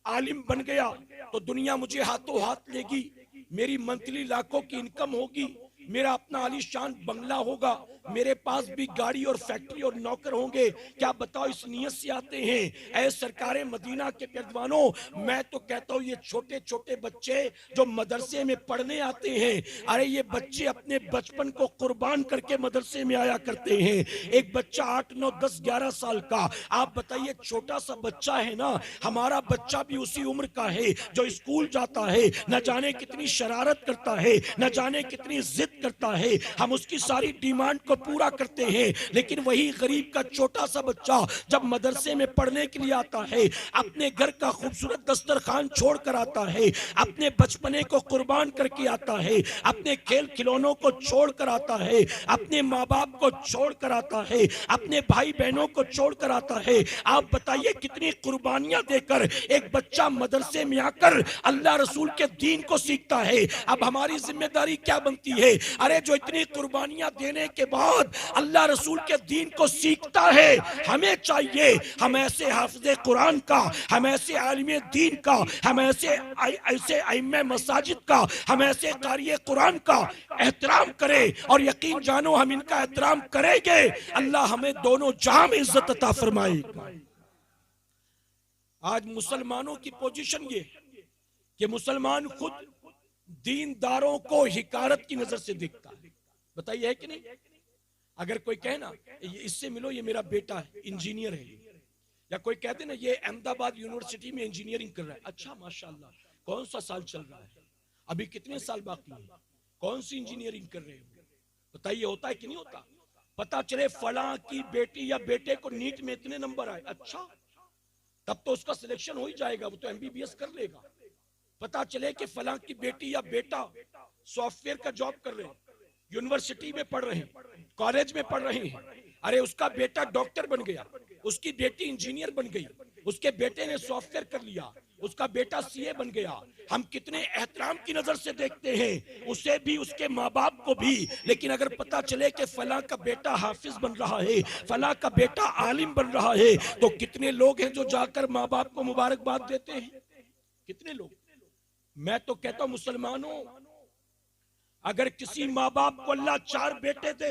आलिम बन गया तो दुनिया मुझे हाथों हाथ लेगी, मेरी मंथली लाखों की इनकम होगी, मेरा अपना आलीशान बंगला होगा, मेरे पास भी गाड़ी और फैक्ट्री और नौकर होंगे? क्या बताओ इस नियत से आते हैं? ऐ सरकारे मदीना के पैरवानों, मैं तो कहता हूँ ये छोटे छोटे बच्चे जो मदरसे में पढ़ने आते हैं, अरे ये बच्चे अपने बचपन को कुर्बान करके मदरसे में आया करते हैं। एक बच्चा 8, 9, 10, 11 साल का, आप बताइए छोटा सा बच्चा है ना, हमारा बच्चा भी उसी उम्र का है जो स्कूल जाता है, न जाने कितनी शरारत करता है, न जाने कितनी जिद करता है, हम उसकी सारी डिमांड को पूरा करते हैं। लेकिन वही गरीब का छोटा सा बच्चा जब मदरसे में पढ़ने के लिए आता है, अपने घर का खूबसूरत दस्तरखान छोड़ कर आता है, अपने बचपने को कुर्बान करके आता है, अपने खेल खिलौनों को छोड़ कर आता है, अपने माँ बाप को छोड़ कर आता है, अपने भाई बहनों को छोड़ कर आता है। आप बताइए कितनी कुर्बानियां देकर एक बच्चा मदरसे में आकर अल्लाह रसूल के दीन को सीखता है। अब हमारी जिम्मेदारी क्या बनती है? अरे जो इतनी कुर्बानियां देने के बाद बाद अल्लाह रसूल के दीन को सीखता है। हमें चाहिए हम ऐसे हाफिज़े कुरान का, हम ऐसे आलिम दीन का, हम ऐसे आइम्मे मसाजिद का, हम ऐसे कारी कुरान का एहतराम करें। और यकीन जानो हम इनका एहतराम करेंगे, अल्लाह हमें दोनों जहां में इज्जत अता फरमाएगा। आज मुसलमानों की पोजीशन ये कि मुसलमान खुद दीनदारों को हिकारत की नजर से देखता है। बताइए है कि नहीं? अगर कोई कहे ना इससे मिलो, ये मेरा बेटा है, इंजीनियर है, या कोई कहते ना ये अहमदाबाद यूनिवर्सिटी में इंजीनियरिंग कर रहा है, अच्छा माशाल्लाह, कौन सा साल चल रहा है, अभी कितने साल बाकी है, कौन सी इंजीनियरिंग कर रहे हो? बताइए होता है कि नहीं होता? पता चले फला की बेटी या बेटे को नीट में इतने नंबर आए, अच्छा तब तो उसका सिलेक्शन हो ही जाएगा, वो तो एमबीबीएस कर लेगा। पता चले कि फला की बेटी या बेटा सॉफ्टवेयर का जॉब कर रहे हैं, यूनिवर्सिटी में पढ़ रहे हैं, कॉलेज में पढ़ रहे हैं, अरे उसका बेटा डॉक्टर बन गया, उसकी बेटी इंजीनियर बन गई, उसके बेटे ने सॉफ्टवेयर कर लिया, उसका बेटा सीए बन गया। हम कितने एहतराम की नजर से देखते हैं उसे भी, उसके माँ बाप को भी। लेकिन अगर पता चले कि फला का बेटा हाफिज बन रहा है, फला का बेटा आलिम बन रहा है, तो कितने लोग हैं जो जाकर माँ बाप को मुबारकबाद देते हैं? कितने लोग? मैं तो कहता हूं मुसलमानों, अगर किसी माँ बाप को अल्लाह 4 बेटे दे,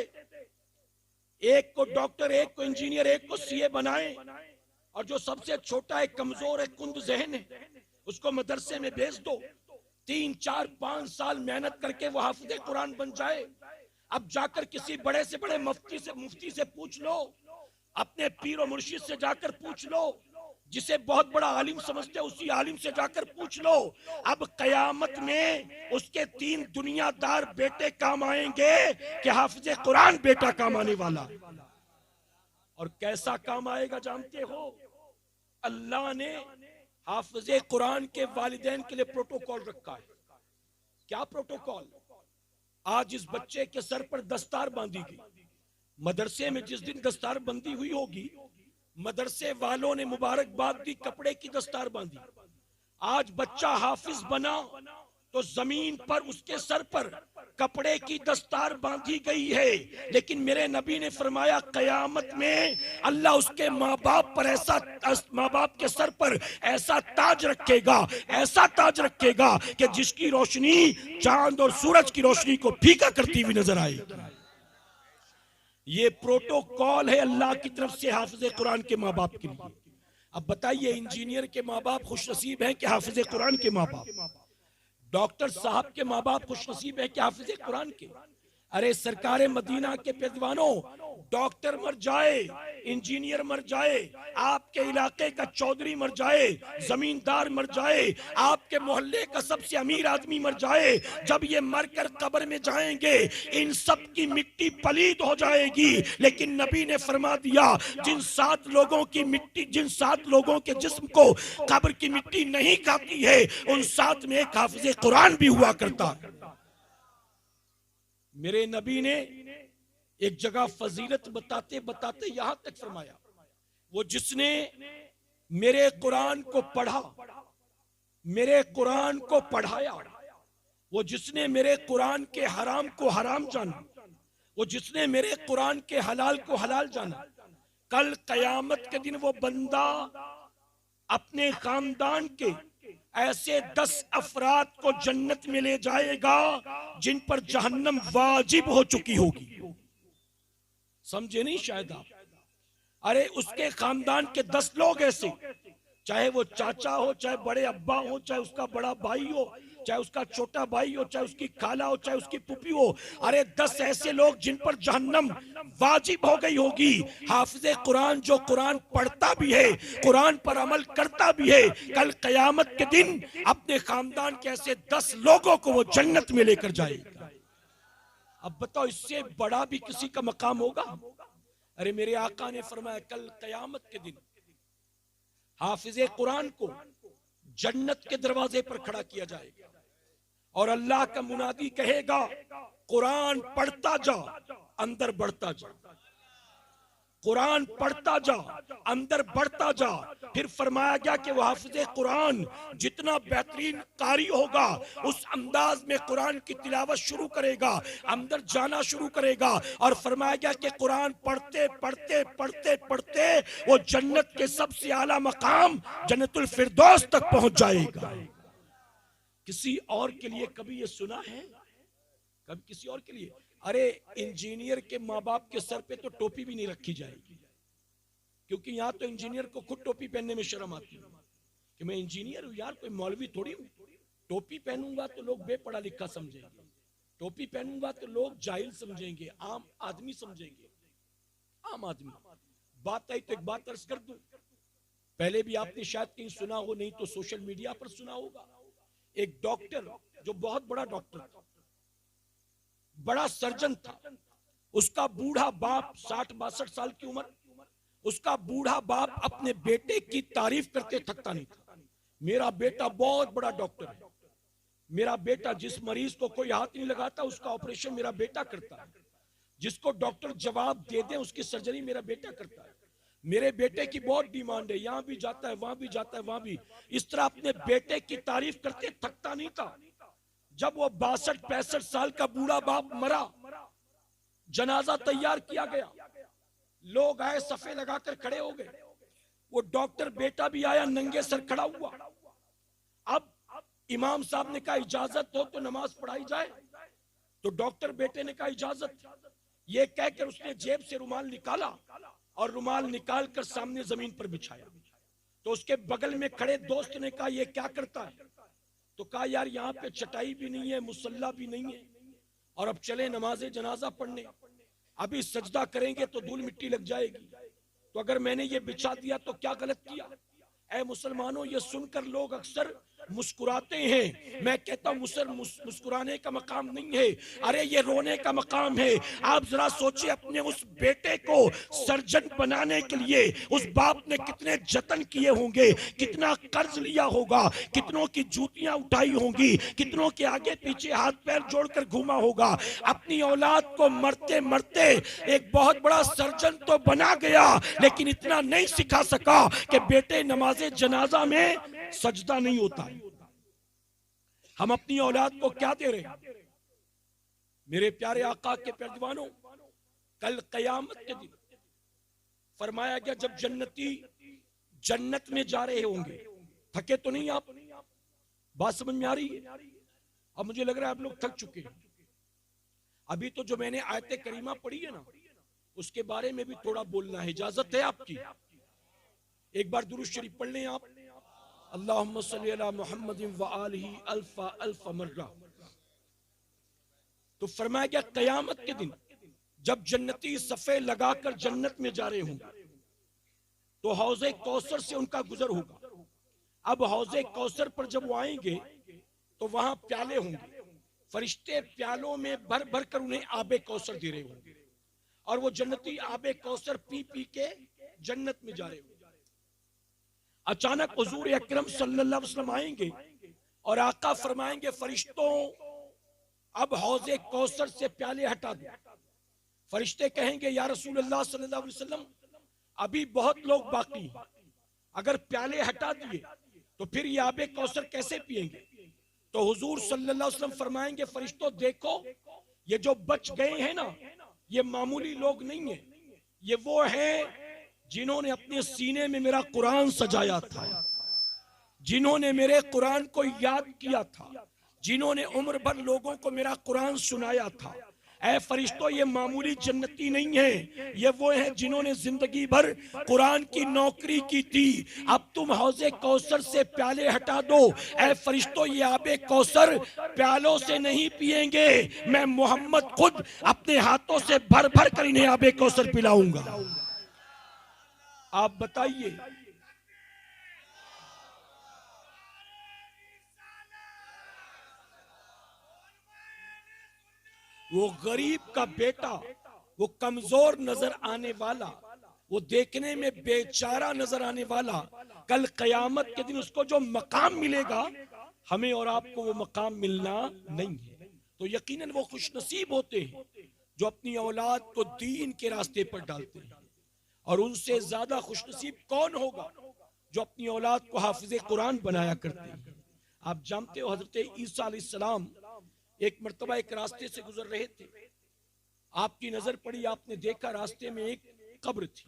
एक को डॉक्टर, एक को इंजीनियर, एक को सीए बनाए, और जो सबसे छोटा है, कमजोर है, कुंद जहन है, उसको मदरसे में भेज दो, 3, 4, 5 साल मेहनत करके वो हाफिज़े कुरान बन जाए। अब जाकर किसी बड़े से बड़े मुफ्ती से पूछ लो, अपने पीर और मुर्शिद से जाकर पूछ लो, जिसे बहुत बड़ा आलिम समझते हैं उसी आलिम से जाकर पूछ लो। अब कयामत में उसके 3 दुनियादार बेटे काम आएंगे कि हाफिज़े कुरान बेटा काम आने वाला। और कैसा काम आएगा जानते हो? अल्लाह ने हाफिज़े कुरान के वालिदैन के लिए प्रोटोकॉल रखा है। क्या प्रोटोकॉल? आज इस बच्चे के सर पर दस्तार बांधी गई, मदरसे में जिस दिन दस्तार बंदी हुई होगी, मदरसे वालों ने मुबारकबाद दी, कपड़े की दस्तार बांधी। आज बच्चा हाफिज बना तो जमीन पर उसके सर पर कपड़े की दस्तार बांधी गई है। लेकिन मेरे नबी ने फरमाया कयामत में अल्लाह उसके माँ बाप पर ऐसा, माँ बाप के सर पर ऐसा ताज रखेगा, ऐसा ताज रखेगा कि जिसकी रोशनी चांद और सूरज की रोशनी को फीका करती हुई नजर आएगी। ये प्रोटोकॉल है अल्लाह की तरफ से हाफिज़े कुरान के माँ बाप के लिए। अब बताइए, इंजीनियर के माँ बाप खुशनसीब हैं कि हाफिज़े कुरान के माँ बाप? डॉक्टर साहब के माँ बाप खुशनसीब हैं कि हाफिज़े कुरान के? अरे सरकारे मदीना के पेदवानों, डॉक्टर मर जाए, इंजीनियर मर जाए, आपके इलाके का चौधरी मर जाए, जमींदार मर जाए, आपके मोहल्ले का सबसे अमीर आदमी मर जाए, जब ये मरकर कब्र में जाएंगे इन सब की मिट्टी पलीद हो जाएगी। लेकिन नबी ने फरमा दिया, जिन 7 लोगों की मिट्टी, जिन 7 लोगों के जिस्म को कब्र की मिट्टी नहीं खाती है, उन 7 में एक हाफिज़े कुरान भी हुआ करता है। मेरे नबी ने एक जगह फजीलत बताते बताते यहां तक फरमाया, वो जिसने मेरे कुरान को पढ़ा, मेरे कुरान को पढ़ाया, वो जिसने मेरे कुरान के हराम को हराम जाना, वो जिसने मेरे कुरान के हलाल को हलाल जाना, कल कयामत के दिन वो बंदा अपने खानदान के ऐसे 10 अफराद को जन्नत में ले जाएगा जिन पर जहन्नम वाजिब हो चुकी होगी। समझे नहीं शायद आप? अरे उसके खानदान के 10 लोग ऐसे, चाहे वो चाचा हो, चाहे बड़े अब्बा हो, चाहे उसका बड़ा भाई हो, चाहे उसका छोटा भाई हो, चाहे उसकी खाला हो, चाहे उसकी पुपी हो, अरे 10 ऐसे लोग जिन पर जहन्नम वाजिब हो गई होगी। हाफिज़े कुरान जो कुरान पढ़ता भी है, कुरान पर अमल करता भी है, कल कयामत के दिन अपने खानदान के ऐसे 10 लोगों को वो जन्नत में लेकर जाएगा। अब बताओ, इससे बड़ा भी किसी का मकाम होगा? अरे मेरे आका ने फरमाया, कल कयामत के दिन हाफिज़े कुरान को जन्नत के दरवाजे पर खड़ा किया जाएगा और अल्लाह का मुनादी कहेगा, कुरान पढ़ता जा, अंदर बढ़ता जा, कुरान पढ़ता जा, अंदर बढ़ता जा। फिर फरमाया गया कि वह हाफिज़ कुरान जितना बेहतरीन कारी होगा, उस अंदाज में कुरान की तिलावत शुरू करेगा, अंदर जाना शुरू करेगा। और फरमाया गया कि कुरान पढ़ते पढ़ते पढ़ते पढ़ते वो जन्नत के सबसे आला मकाम जन्नतुल फिरदौस तक पहुंच जाएगा। किसी और के लिए कभी ये सुना है? कभी किसी और के लिए? अरे इंजीनियर के माँ बाप के सर पे तो टोपी भी नहीं रखी जाएगी, क्योंकि यहाँ तो इंजीनियर को खुद टोपी पहनने में शर्म आती है कि मैं इंजीनियर हूँ यार, कोई मौलवी थोड़ी हूँ। टोपी पहनूंगा तो लोग बेपढ़ा लिखा समझेंगे, टोपी पहनूंगा तो लोग जाहिल समझेंगे, आम आदमी समझेंगे, आम आदमी। बात आई तो एक बात अर्ज कर दूं, पहले भी आपने शायद कहीं सुना हो, नहीं तो सोशल मीडिया पर सुना होगा। एक डॉक्टर जो बहुत बड़ा डॉक्टर था, बड़ा सर्जन था, उसका बूढ़ा बाप 60-62 साल की उम्र, उसका बूढ़ा बाप अपने बेटे की तारीफ करके थकता नहीं था। मेरा बेटा बहुत बड़ा डॉक्टर है, मेरा बेटा जिस मरीज को कोई हाथ नहीं लगाता उसका ऑपरेशन मेरा बेटा करता है, जिसको डॉक्टर जवाब दे दे उसकी सर्जरी मेरा बेटा करता है, मेरे बेटे की बहुत डिमांड है, यहां भी जाता है, वहां भी जाता है, वहां भी। इस तरह अपने बेटे की तारीफ करके थकता नहीं था। जब वो 62-65 साल का बूढ़ा बाप मरा, जनाजा तैयार किया गया, लोग आए, सफे लगाकर खड़े हो गए, वो डॉक्टर बेटा भी आया, नंगे सर खड़ा हुआ। अब इमाम साहब ने कहा इजाजत हो तो नमाज पढ़ाई जाए, तो डॉक्टर बेटे ने कहा इजाजत। ये कहकर उसने जेब से रुमाल निकाला और रुमाल निकालकर सामने जमीन पर बिछाया। तो उसके बगल में खड़े दोस्त ने कहा ये क्या करता है? तो कहा यार यहाँ पे चटाई भी नहीं है, मुसल्ला भी नहीं है, और अब चले नमाजे जनाजा पढ़ने, अभी सजदा करेंगे तो धूल मिट्टी लग जाएगी, तो अगर मैंने ये बिछा दिया तो क्या गलत किया? ऐ मुसलमानों, ये सुनकर लोग अक्सर मुस्कुराते हैं। मैं कहता हूं मुस्कुराने का मकाम नहीं है, अरे ये रोने का मकाम है। आप जरा सोचिए, अपने उस बेटे को सर्जन बनाने के लिए उस बाप ने कितने जतन किए होंगे, कितना कर्ज लिया होगा, कितनों की जूतियां उठाई होंगी, कितनों के आगे पीछे हाथ पैर जोड़कर घूमा होगा। अपनी औलाद को मरते मरते एक बहुत बड़ा सर्जन तो बना गया, लेकिन इतना नहीं सिखा सका कि बेटे नमाजे जनाजा में सजदा नहीं होता है। हम अपनी औलाद को क्या दे रहे हैं? मेरे प्यारे आका के प्यारे दीवानों, कल कयामत के दिन फरमाया गया जब जन्नती जन्नत में जा रहे होंगे, थके तो नहीं आप? बात समझ में आ रही है? अब मुझे लग रहा है आप लोग थक चुके हैं। अभी तो जो मैंने आयत करीमा पढ़ी है ना, उसके बारे में भी थोड़ा बोलना है, इजाजत है आपकी? एक बार दुरूद शरीफ पढ़ लें आप, अल्लाहुम्मा सल्ली अला मुहम्मदिन व आलिही अल्फा अल्फा मर्रा। तो फरमाया गया कयामत के दिन जब जन्नती सफे लगाकर जन्नत में जा रहे होंगे, तो हौज़े कौसर से उनका गुजर होगा। अब हौज़े कौसर पर जब वो आएंगे तो वहां प्याले होंगे, फरिश्ते प्यालों में भर भर कर उन्हें आबे कौसर दे रहे होंगे, और वो जन्नती आबे कौसर पी पी के जन्नत में जा रहे होंगे। अचानक हुजूर अकरम सल्लल्लाहु अलैहि वसल्लम आएंगे और आका फरमाएंगे फरिश्तों अब हौज़े कौसर से प्याले हटा दो। फरिश्ते कहेंगे या रसूल अल्लाह सल्लल्लाहु अलैहि वसल्लम अभी बहुत लोग बाकी हैं, अगर प्याले हटा दिए तो फिर ये आबे कौसर कैसे पिएंगे? तो हुजूर सल्लल्लाहु अलैहि वसल्लम फरमाएंगे फरिश्तों देखो, ये जो बच गए हैं ना, ये मामूली लोग नहीं है, ये वो हैं जिन्होंने अपने सीने में मेरा कुरान सजाया था, जिन्होंने मेरे कुरान को याद किया था, जिन्होंने उम्र भर लोगों को मेरा कुरान सुनाया था। ऐ फरिश्तों, ये मामूली जन्नती नहीं है, ये वो हैं जिन्होंने जिंदगी भर कुरान की नौकरी की थी। अब तुम हौज़े कौसर से प्याले हटा दो। ऐ फरिश्तों, ये आबे कौसर प्यालों से नहीं पिएंगे, मैं मोहम्मद खुद अपने हाथों से भर भर कर इन्हें आबे कौसर पिलाऊंगा। आप बताइए, वो गरीब का बेटा, वो कमजोर नजर आने वाला, वो देखने में बेचारा नजर आने वाला, कल कयामत के दिन उसको जो मकाम मिलेगा, हमें और आपको वो मकाम मिलना नहीं है। तो यकीनन वो खुशनसीब होते हैं जो अपनी औलाद को दीन के रास्ते पर डालते हैं। और उनसे ज्यादा खुशनसीब कौन होगा जो अपनी औलाद को हाफिज कुरान बनाया करते हैं। आप जानते हो हजरत ईसा अलैहिस्सलाम एक मर्तबा एक रास्ते से गुजर रहे थे, आपकी नजर पड़ी, आपने देखा रास्ते में एक कब्र थी।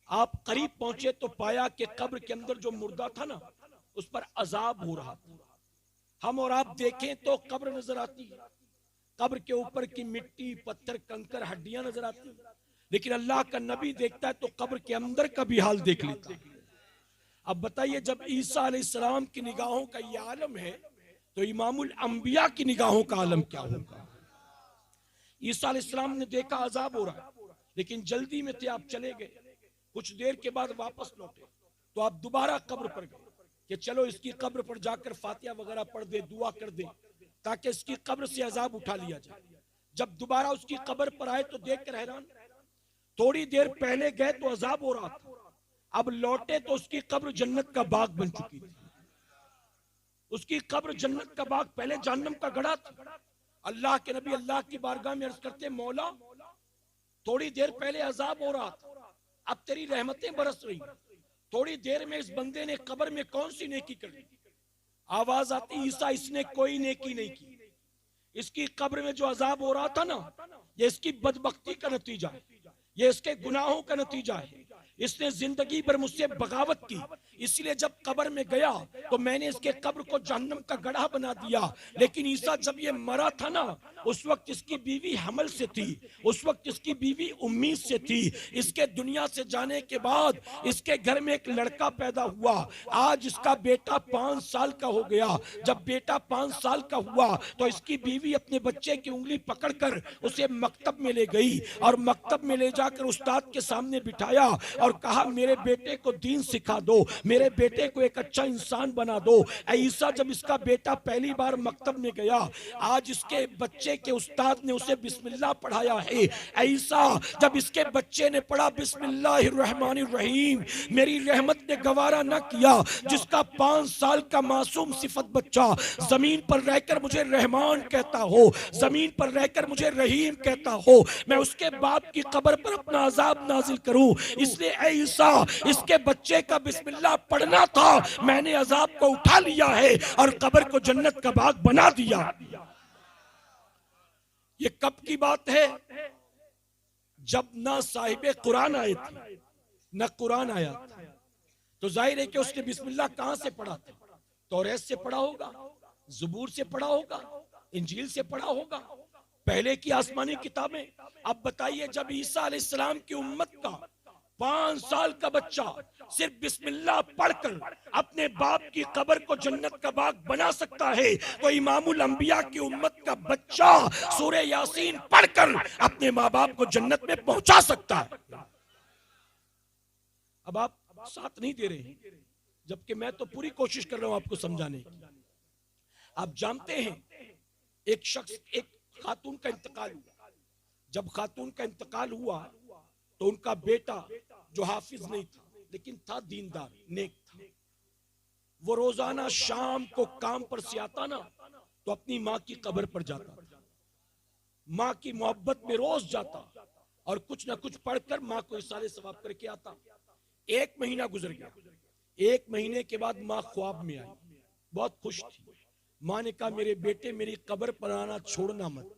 आप करीब पहुंचे तो पाया कि कब्र के अंदर जो मुर्दा था ना, उस पर अजाब हो रहा था। हम और आप देखें तो कब्र नजर आती है, कब्र के ऊपर की मिट्टी, पत्थर, कंकर, हड्डियां नजर आती है, लेकिन अल्लाह का नबी देखता है तो कब्र के अंदर का भी हाल देख लेता है। अब बताइए, जब ईसा अलैहिस्सलाम की निगाहों का ये आलम है तो इमामुल अंबिया की निगाहों का आलम क्या होगा। ईसा अलैहिस्सलाम ने देखा अजाब हो रहा है, लेकिन जल्दी में थे, आप चले गए। कुछ देर के बाद वापस लौटे तो आप दोबारा कब्र पर गए कि चलो इसकी कब्र पर जाकर फातिहा वगैरह पढ़ दे, दुआ कर दे, ताकि इसकी कब्र से अजाब उठा लिया जाए। जब दोबारा उसकी कब्र पर आए तो देख कर हैरान, थोड़ी देर पहले गए तो अजाब हो रहा था, अब लौटे तो उसकी कब्र जन्नत का बाग बन चुकी थी। उसकी कब्र जन्नत का बाग पहले जहन्नम का गड़ा था। अल्लाह के नबी अल्लाह की बारगाह में अर्ज करते, मौला थोड़ी देर पहले अजाब हो रहा था, अब तेरी रहमतें बरस रही, थोड़ी देर में इस बंदे ने कब्र में कौन सी नेकी कर ली। आवाज आती, ईसा इसने कोई नेकी नहीं की, इसकी कब्र में जो अजाब हो रहा था ना, ये इसकी बदबख्ती का नतीजा है, ये इसके गुनाहों का नतीजा है। इसने जिंदगी भर मुझसे बगावत की, इसलिए जब कब्र में गया तो मैंने इसके कब्र को जहन्नम का गड्ढा बना दिया। लेकिन ईसा जब ये मरा था ना, उस वक्त इसकी बीवी हमल से थी, उस वक्त इसकी बीवी उम्मीद से थी। इसके दुनिया से जाने के बाद इसके घर में एक लड़का पैदा हुआ। आज इसका बेटा 5 साल का हो गया। जब बेटा 5 साल का हुआ तो इसकी बीवी अपने बच्चे की उंगली पकड़कर उसे मकतब में ले गई और मकतब में ले जाकर उस्ताद के सामने बिठाया और कहा, मेरे बेटे को दीन सिखा दो, मेरे बेटे को एक अच्छा इंसान बना दो। ईसा जब इसका बेटा पहली बार मकतब में गया, आज इसके बच्चे के उस्ताद ने उसे बिस्मिल्लाह पढ़ाया है। ईसा जब इसके बच्चे ने पढ़ा बिस्मिल्लाहिर्रहमानिर्रहीम, मेरी रहमत ने गवारा न किया जिसका 5 साल का मासूम सिफत बच्चा जमीन पर रहकर मुझे रहमान कहता हो, जमीन पर रहकर मुझे रहीम कहता हो, मैं उसके बाप की कब्र पर अपना अजाब नाजिल करूं। इसलिए ऐ ईसा, इसके बच्चे का बिस्मिल्लाह पढ़ना था, मैंने अजाब को उठा लिया है और कब्र को जन्नत का बाग बना दिया। ये कब की बात है? जब ना साहिबे कुरान आए थे, न कुरान आया था। तो जाहिर है कि उसने बिस्मिल्लाह कहां से पढ़ा था? तौरेत से पढ़ा होगा, ज़बूर से पढ़ा होगा, इंजील से पढ़ा होगा, पहले की आसमानी किताबें। अब बताइए, जब ईसा अलैहिस्सलाम की उम्मत का 5 साल का बच्चा सिर्फ बिस्मिल्लाह पढ़कर अपने बाप की कब्र को जन्नत का बाग बना सकता है, तो इमामुल अंबिया की उम्मत का बच्चा सूरह यासीन पढ़कर अपने माँ बाप को जन्नत में पहुंचा सकता है। अब आप साथ नहीं दे रहे हैं, जबकि मैं तो पूरी कोशिश कर रहा हूं आपको समझाने की। आप जानते हैं, एक शख्स, एक खातून का इंतकाल हुआ। जब खातून का इंतकाल हुआ तो उनका बेटा, जो हाफिज नहीं था लेकिन था दीनदार, नेक था, वो रोजाना शाम को काम पर से आता ना, तो अपनी माँ की कब्र पर जाता, माँ की मोहब्बत में रोज जाता और कुछ ना कुछ पढ़कर माँ को इसाले सवाब करके आता। 1 महीना गुजर गया। 1 महीने के बाद माँ ख्वाब में आई, बहुत खुश थी। माँ ने कहा, मेरे बेटे मेरी कब्र पर आना छोड़ना मत,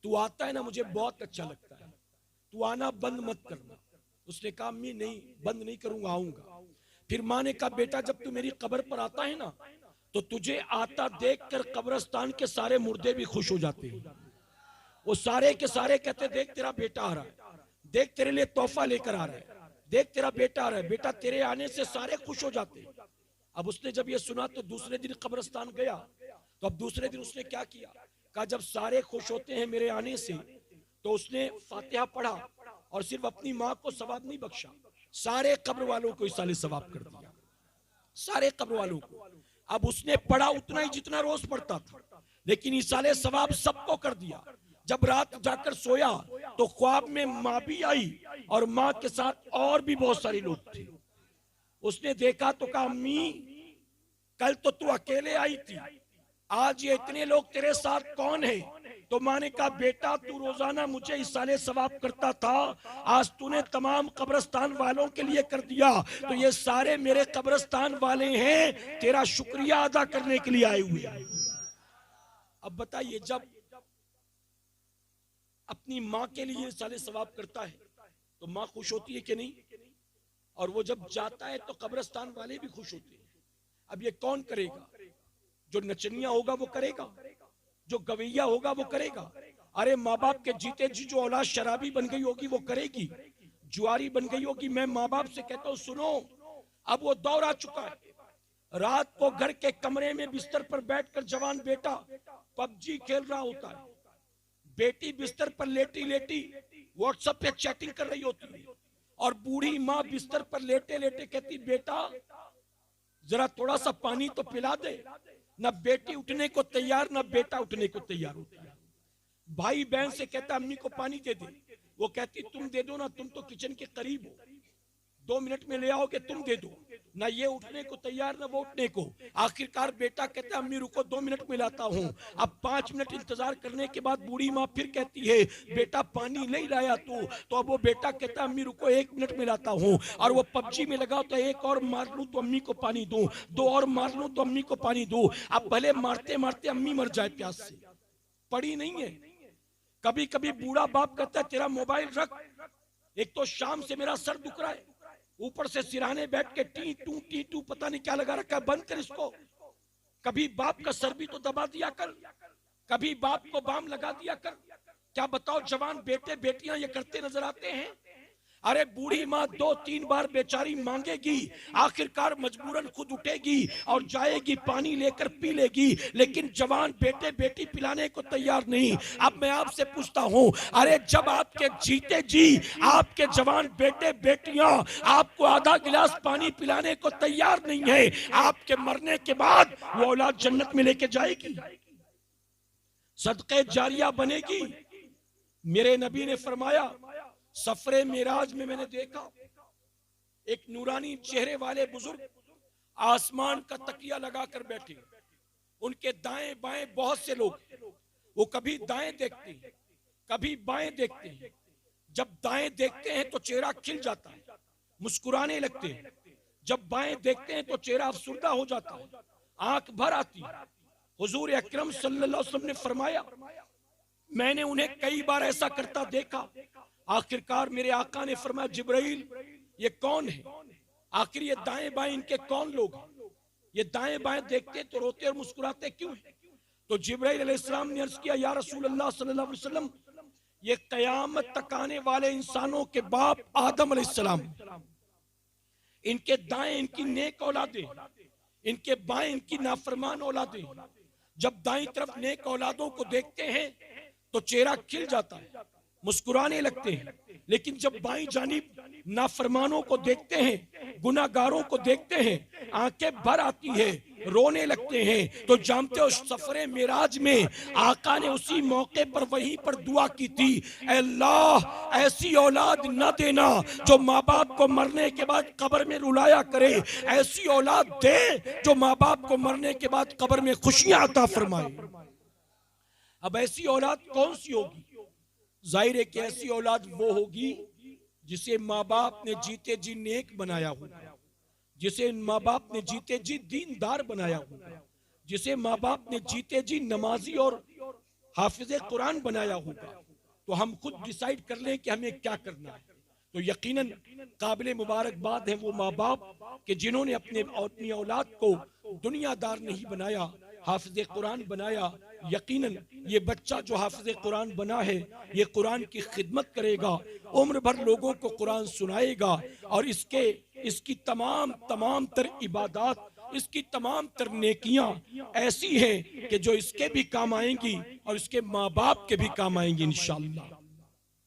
तू आता है ना मुझे बहुत अच्छा लगता है, तू आना बंद मत करना। उसने कहा, मैं नहीं बंद नहीं करूंगा, आऊंगा। फिर माँ ने कहा, बेटा जब तू मेरी कब्र पर आता है ना, तो तुझे आता देखकर कब्रिस्तान के सारे मुर्दे भी खुश हो जाते हैं। वो सारे के सारे कहते, देख तेरा बेटा आ रहा है, देख तेरे लिए तोहफा लेकर आ रहा है, देख तेरा बेटा आ रहा है, बेटा तेरे आने से सारे खुश हो जाते हैं। अब उसने जब ये सुना तो दूसरे दिन कब्रिस्तान गया। तो अब दूसरे दिन उसने क्या किया? कहा, जब सारे खुश होते हैं मेरे आने से, तो उसने फातिहा पढ़ा और सिर्फ अपनी माँ को सवाब नहीं बख्शा, सारे कब्र वालों को इसाले सवाब कर दिया, सारे कब्र वालों को। अब उसने पढ़ा उतना ही जितना रोज पढ़ता था, लेकिन इसाले सवाब सबको कर दिया। जब रात जाकर सोया तो ख्वाब में माँ भी आई और माँ के साथ और भी बहुत सारे लोग थे। उसने देखा तो कहा, अम्मी कल तो तू अकेले आई थी, आज ये इतने लोग तेरे साथ कौन है? तो तो माँ ने कहा बेटा तू रोजाना मुझे इसाले सवाब करता था, आज तूने तमाम कब्रिस्तान वालों के लिए कर दिया, तो ये सारे मेरे कब्रिस्तान वाले हैं, तेरा शुक्रिया अदा करने के लिए आए हुए हैं। अब बताइए, जब अपनी माँ के लिए इसाले सवाब करता है तो माँ खुश होती है कि नहीं? और वो जब जाता है तो कब्रिस्तान वाले भी खुश होते हैं। अब ये कौन करेगा? जो नचनिया होगा वो करेगा, जो गवैया होगा वो करेगा। अरे माँ बाप के जीते जी जो औलाद शराबी बन गई होगी वो करेगी, जुआरी बन गई होगी। मैं माँ बाप से कहता हूँ सुनो, अब वो दौर आ चुका है। रात को घर के कमरे में बिस्तर पर बैठकर जवान बेटा पबजी खेल रहा होता है, बेटी बिस्तर पर लेटी लेटी व्हाट्सएप पे चैटिंग कर रही होती है, और बूढ़ी माँ बिस्तर पर लेटे लेटे कहती बेटा जरा थोड़ा सा पानी तो पिला दे। न बेटी उठने को तैयार, न बेटा उठने को तैयार होता है। भाई बहन से कहता अम्मी को पानी दे दे, वो कहती तुम दे दो ना, तुम तो किचन के करीब हो, 2 मिनट में ले आओगे, तुम दे दो ना। ये उठने को तैयार ना वो उठने को। आखिरकार बेटा कहता अम्मी रुको 2 मिनट में लाता हूँ। अब 5 मिनट इंतजार करने के बाद बूढ़ी माँ फिर कहती है बेटा पानी नहीं लाया तू, तो अब वो बेटा कहता अम्मी रुको 1 मिनट में लाता हूँ। और वो पबजी में लगा तो एक और मार लूं तो अम्मी को पानी दूं, 2 और मार लूं तो अम्मी को पानी दूं। अब भले मारते मारते अम्मी मर जाए प्यास से, पड़ी नहीं है। कभी कभी बूढ़ा बाप कहता है तेरा मोबाइल रख, एक तो शाम से मेरा सर दुख रहा है, ऊपर से सिराने बैठ के टी टू पता नहीं क्या लगा रखा है, बंद कर इसको। कभी बाप का सर भी तो दबा दिया कर, कभी बाप को बाम लगा दिया कर। क्या बताओ जवान बेटे बेटियां ये करते नजर आते हैं? अरे बूढ़ी माँ 2-3 बार बेचारी मांगेगी, आखिरकार मजबूरन खुद उठेगी और जाएगी पानी लेकर पी लेगी, लेकिन जवान बेटे बेटी पिलाने को तैयार नहीं। अब मैं आपसे पूछता हूँ, अरे जब आपके जीते जी आपके जवान बेटे बेटियां आपको आधा गिलास पानी पिलाने को तैयार नहीं है, आपके मरने के बाद वो औलाद जन्नत में लेके जाएगी, सदक़े जारिया बनेगी। मेरे नबी ने फरमाया सफरे मिराज में मैंने देखा एक नूरानी चेहरे वाले बुजुर्ग आसमान का तकिया लगाकर बैठे, उनके दाएं बाएं बहुत से लोग, वो कभी दाएं देखते हैं कभी बाएं देखते हैं। जब दाएं देखते हैं तो चेहरा खिल जाता है, मुस्कुराने लगते हैं। जब बाएं देखते हैं तो चेहरा अफसुर्दा हो जाता है, आंख भर आती है। हुजूर अकरम सल्लल्लाहु अलैहि वसल्लम ने फरमाया मैंने उन्हें कई बार ऐसा करता देखा। आखिरकार मेरे आका ने फरमाया जिब्राइल ये कौन है? आखिर ये दाएं बाएं इनके कौन लोग हैं? ये दाएं बाएं देखते तो रोते और मुस्कुराते क्यों है? तो जिब्राइल अलैहिस्सलाम ने अर्ज किया या रसूल अल्लाह सल्लल्लाहु अलैहि वसल्लम, ये कयामत तक आने वाले इंसानों के बाप आदम अलैहिस्सलाम, इनके दाएं इनकी नेक औलादें, इनके बाएं इनकी नाफरमान औलादें। जब दाईं तरफ नेक औलादों को देखते हैं तो चेहरा खिल जाता है, मुस्कुराने लगते हैं, लेकिन जब बाईं जानिब नाफरमानों को देखते हैं, गुनाहगारों को देखते हैं, आंखें भर आती है, रोने लगते हैं। तो जानते हो सफरे मिराज में आका ने उसी मौके पर वहीं पर दुआ की थी, अल्लाह ऐसी औलाद न देना जो माँ बाप को मरने के बाद कब्र में रुलाया करे, ऐसी औलाद दे जो माँ बाप को मरने के बाद कब्र में खुशियां अता फरमाए। अब ऐसी औलाद कौन सी होगी? जाहिर है कि ऐसी औलाद वो होगी जिसे माँ बाप ने जीते जी नेक बनाया होगा, जिसे माँ बाप ने जीते जी दीनदार बनाया होगा, जिसे माँ बाप ने जीते जी नमाजी और हाफिज कुरान बनाया होगा। तो हम खुद डिसाइड कर लें कि हमें क्या करना है। तो यकीनन काबिल मुबारकबाद है वो माँ बाप कि जिन्होंने अपनी औलाद को दुनियादार नहीं बनाया, हाफिज कुरान बनाया। यकीनन ये बच्चा जो हाफिज कुरान बना है ये कुरान की खिदमत करेगा, उम्र भर लोगों को कुरान सुनाएगा, और इसकी तमाम तर इबादत, इसकी तमाम तर नेकियां ऐसी हैं कि जो इसके भी काम आएंगी और इसके माँ बाप के भी काम आएंगी इंशाअल्लाह।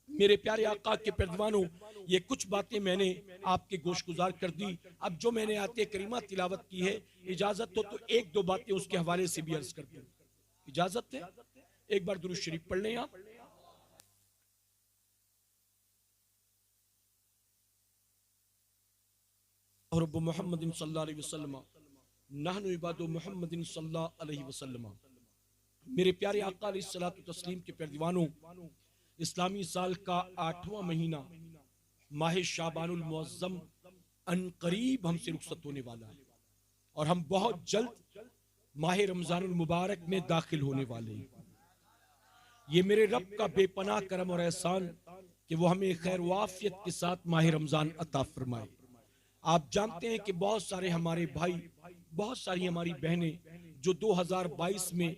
मेरे प्यारे आका के परवानों, ये कुछ बातें मैंने आपके गोशगुजार कर दी। अब जो मैंने आते करीमा तिलावत की है, इजाजत हो तो 1-2 बातें उसके हवाले से भी अर्ज कर दूं। इजाजत है? एक बार दुरूद शरीफ पढ़ लें आप। रब्बु मुहम्मदिन सल्लल्लाहु अलैहि वसल्लम, नहनु इबादु मुहम्मदिन सल्लल्लाहु अलैहि वसल्लम, मेरे प्यारे आका अलैहिस्सलातु तस्लीम के प्यारे दीवानों, इस्लामी साल का 8वां महीना माह शाबानुल मुअज्जम अनकरीब हमसे रुखसत होने वाला है और हम बहुत जल्द माह रमजानुल मुबारक में दाखिल होने वाले हैं। ये मेरे रब का बेपनाह करम और एहसान कि वो हमें खैर वाफियत के साथ माह रमजान अता फरमाए। आप जानते हैं कि बहुत सारे हमारे भाई, बहुत सारी हमारी बहनें जो 2022 में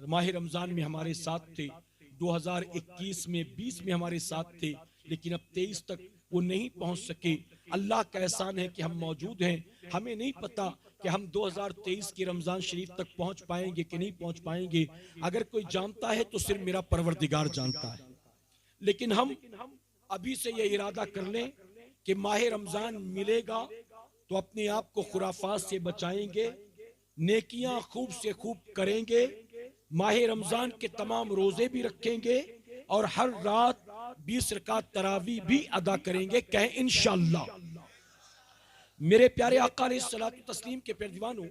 माह रमजान में हमारे साथ थे, 2021 में 20 में हमारे साथ थे, लेकिन अब 23 तक वो नहीं पहुंच सके। अल्लाह का एहसान है कि हम मौजूद हैं। हमें नहीं पता कि हम 2023 की रमजान शरीफ तक पहुंच पाएंगे कि नहीं पहुंच पाएंगे। अगर कोई जानता है तो सिर्फ मेरा परवरदिगार जानता है। लेकिन हम अभी से ये इरादा कर लें कि माह रमजान मिलेगा तो अपने आप को खुराफात से बचाएंगे, नेकियां खूब से खूब करेंगे, माह रमजान के तमाम रोजे भी रखेंगे और हर रात 20 रकात तरावी भी अदा करेंगे। कहें इंशाअल्लाह। मेरे प्यारे आका अलैहिस्सलातु तस्लीम के प्यारे दीवानों,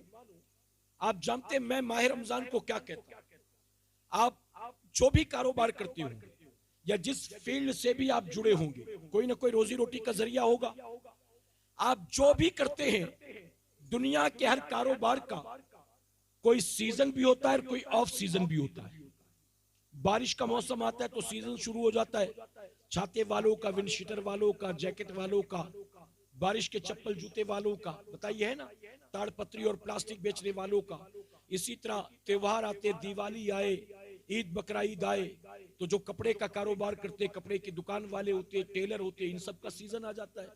आप जानते हैं मैं माह रमजान को क्या कहता हूं। आप जो भी कारोबार करते होंगे या जिस फील्ड से भी आप जुड़े होंगे, कोई ना कोई रोजी रोटी का जरिया होगा। आप जो भी करते हैं, दुनिया के हर कारोबार का कोई सीजन भी होता है और कोई ऑफ सीजन भी होता है। बारिश का मौसम आता है तो सीजन शुरू हो जाता है, छाते वालों का, विंडशीटर वालों का, जैकेट वालों का, बारिश के चप्पल जूते वालों का, बताइए है ना, ताड़पत्री और प्लास्टिक बेचने वालों का। इसी तरह त्योहार आते, दिवाली आए, ईद बकरा ईद आए तो जो कपड़े का कारोबार करते, कपड़े की दुकान वाले होते, टेलर होते, इन सब का सीजन आ जाता है।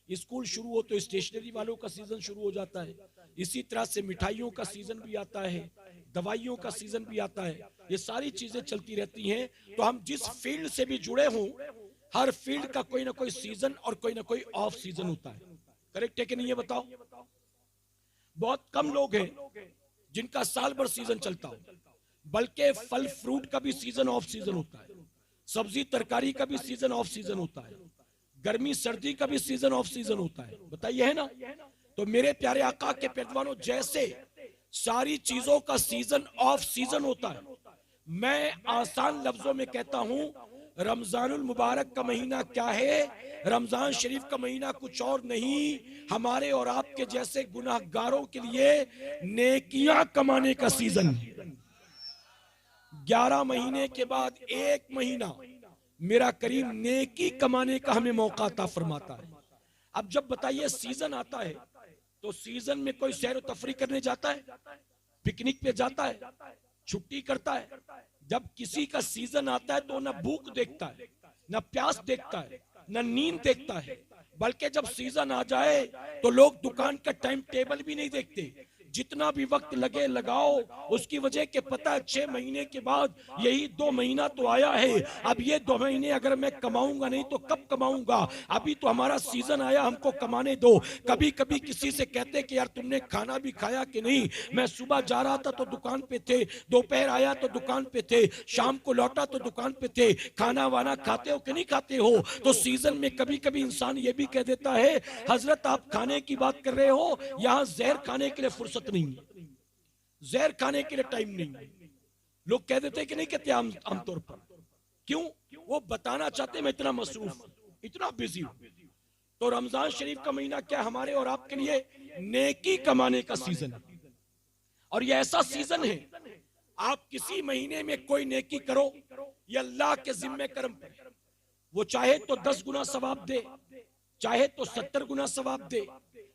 स्कूल शुरू हो तो स्टेशनरी वालों का सीजन शुरू हो जाता है। इसी तरह से मिठाइयों का सीजन भी आता है, दवाइयों का सीजन भी आता है। ये सारी चीजें चलती रहती हैं। तो हम जिस फील्ड से भी जुड़े हों, हर फील्ड का कोई ना कोई सीजन और कोई ना कोई ऑफ सीजन होता है। करेक्ट है कि नहीं, ये बताओ। बहुत कम लोग हैं जिनका साल भर सीजन चलता हो, बल्कि फल फ्रूट का भी सीजन ऑफ सीजन होता है, सब्जी तरकारी का भी सीजन ऑफ सीजन होता है, गर्मी सर्दी का भी सीजन ऑफ सीजन होता है। बताइए है ना। तो मेरे प्यारे आका के पैरवानों, जैसे सारी चीजों का सीजन ऑफ सीजन होता है, मैं आसान लफ्जों में कहता हूं, रमजानुल मुबारक का महीना क्या है? रमजान शरीफ का महीना कुछ और नहीं, हमारे और आपके जैसे गुनाहगारों के लिए नेकियां कमाने का सीजन है। 11 महीने के बाद एक महीना मेरा करीम नेकी कमाने का हमें मौका अता फरमाता है। अब जब बताइए सीजन आता है तो सीजन में कोई सैर तफरी करने जाता है, पिकनिक पे जाता है, छुट्टी करता है। जब किसी का सीजन आता है तो ना भूख देखता है, ना प्यास देखता है, ना नींद देखता है, बल्कि जब सीजन आ जाए तो लोग दुकान का टाइम टेबल भी नहीं देखते। जितना भी वक्त लगे लगाओ, उसकी वजह के पता है 6 महीने के बाद यही 2 महीना तो आया है। अब ये 2 महीने अगर मैं कमाऊंगा नहीं तो कब कमाऊंगा? अभी तो हमारा सीजन आया, हमको कमाने दो। कभी कभी किसी से कहते कि यार तुमने खाना भी खाया कि नहीं? मैं सुबह जा रहा था तो दुकान पे थे, दोपहर आया तो दुकान पे थे, शाम को लौटा तो दुकान पे थे। खाना वाना खाते हो कि नहीं खाते हो? तो सीजन में कभी कभी इंसान ये भी कह देता है, हजरत आप खाने की बात कर रहे हो, यहाँ जहर खाने के लिए फुर्सत नहीं है, जहर खाने के लिए टाइम नहीं है। लोग कह देते कि नहीं कहते आमतौर पर। क्यों? वो बताना चाहते मैं इतना मसरूफ, इतना बिजी हूं। तो रमजान शरीफ का महीना क्या हमारे और आपके लिए नेकी कमाने का सीजन है। और ये ऐसा सीजन है, आप किसी महीने में कोई नेकी करो, ये अल्लाह के जिम्मे करम पर, वो चाहे तो 10 गुना सवाब दे, चाहे तो 70 गुना सवाब दे।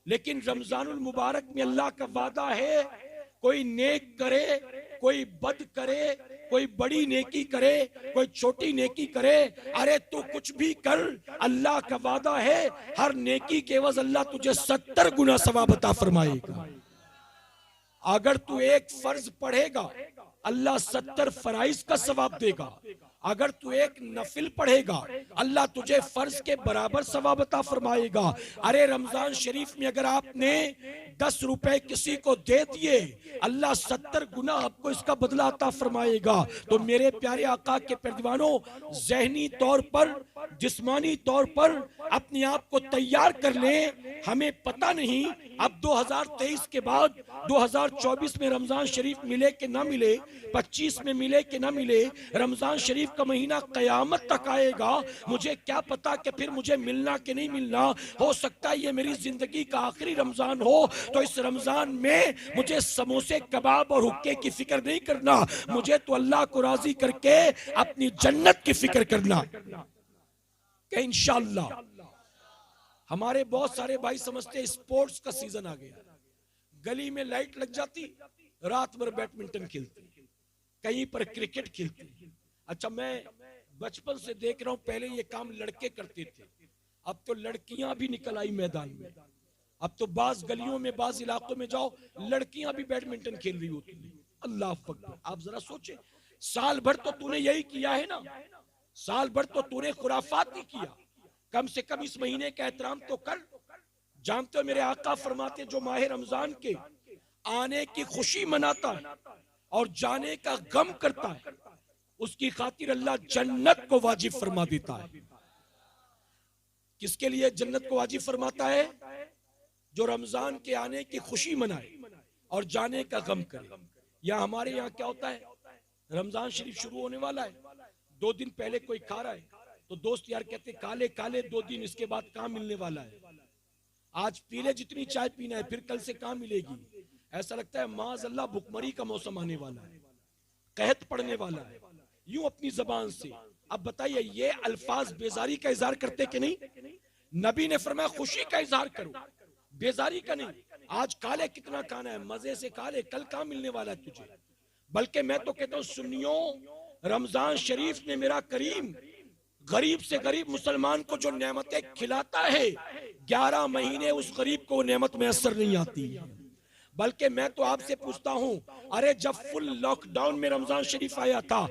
लेकिन रमजानुल मुबारक में अल्लाह का वादा है, कोई नेक करे, कोई बद करे, कोई बड़ी नेकी करे, कोई छोटी नेकी करे, अरे तू कुछ भी कर, अल्लाह का वादा है हर नेकी के एवज अल्लाह तुझे 70 गुना सवाब अता फरमाएगा। अगर तू एक फर्ज पढ़ेगा, अल्लाह 70 फराइज का सवाब देगा। अगर तू एक नफिल पढ़ेगा, अल्लाह तुझे फर्ज के बराबर सवाब अता फरमाएगा। अरे रमजान शरीफ में अगर आपने 10 रुपए किसी को दे दिए, अल्लाह 70 गुना आपको इसका बदला अता फरमाएगा। तो मेरे प्यारे आका के पैरवानों, जहनी तौर पर, जिस्मानी तौर पर अपने आप को तैयार कर लें। हमें पता नहीं अब 2023 के बाद 2024 में रमजान शरीफ मिले कि ना मिले, 25 में मिले कि ना मिले, रमजान शरीफ का महीना कयामत तक आएगा, मुझे क्या पता कि फिर मुझे मिलना कि नहीं मिलना। हो सकता है ये मेरी जिंदगी का आखिरी रमजान हो, तो इस रमजान में मुझे समोसे, कबाब और हुक्के की फिक्र नहीं करना, मुझे तो अल्लाह को राजी करके अपनी जन्नत की फिक्र करना कि इंशाअल्लाह। हमारे बहुत सारे भाई समझते स्पोर्ट्स का सीजन आ गया, गली में लाइट लग जाती, रात भर बैडमिंटन खेलते, कहीं पर क्रिकेट खेलते। अच्छा, मैं बचपन से देख रहा हूं, पहले ये काम लड़के करते थे, अब तो लड़कियां भी निकल आई मैदान में। अब तो बाज गलियों में, बाज इलाकों में जाओ, लड़कियां भी बैडमिंटन खेल रही होती है। अल्लाह अकबर। आप जरा सोचे, साल भर तो तूने यही किया है ना, साल भर तो तूने खुराफात ही किया, कम से कम इस महीने का एहतराम तो कर। जानते हो मेरे आका फरमाते, जो माह रमजान के आने की खुशी मनाता है और जाने का गम करता है, उसकी खातिर अल्लाह जन्नत को वाजिब फरमा देता है। किसके लिए जन्नत को वाजिब फरमाता है? जो रमजान के आने की खुशी मनाए और जाने का गम करे। या हमारे यहाँ क्या होता है, रमजान शरीफ शुरू होने वाला है, 2 दिन पहले कोई खा रहा है तो दोस्त यार कहते काले काले 2 दिन, इसके बाद कहाँ मिलने वाला है, आज पी ले जितनी चाय पीना है, फिर कल से कहाँ मिलेगी। ऐसा लगता है माज अल्लाह भुखमरी का मौसम आने वाला है, कहत पड़ने वाला है, यूं अपनी जबान से। अब बताइए, ये अल्फाज बेजारी का इजहार करते कि नहीं? नबी ने फरमाया खुशी का इजहार करो, बेजारी का नहीं। आज काले कितना खाना है, मजे से खा ले, कल कहाँ मिलने वाला है तुझे। बल्कि मैं तो कहता हूँ सुन्नियों, रमजान शरीफ में मेरा करीम गरीब से गरीब मुसलमान को जो नेमतें खिलाता है, 11 महीने उस गरीब को नेमत मैसर नहीं आती। बल्कि मैं तो आपसे पूछता हूं, अरे जब फुल लॉकडाउन में रमजान शरीफ आया था,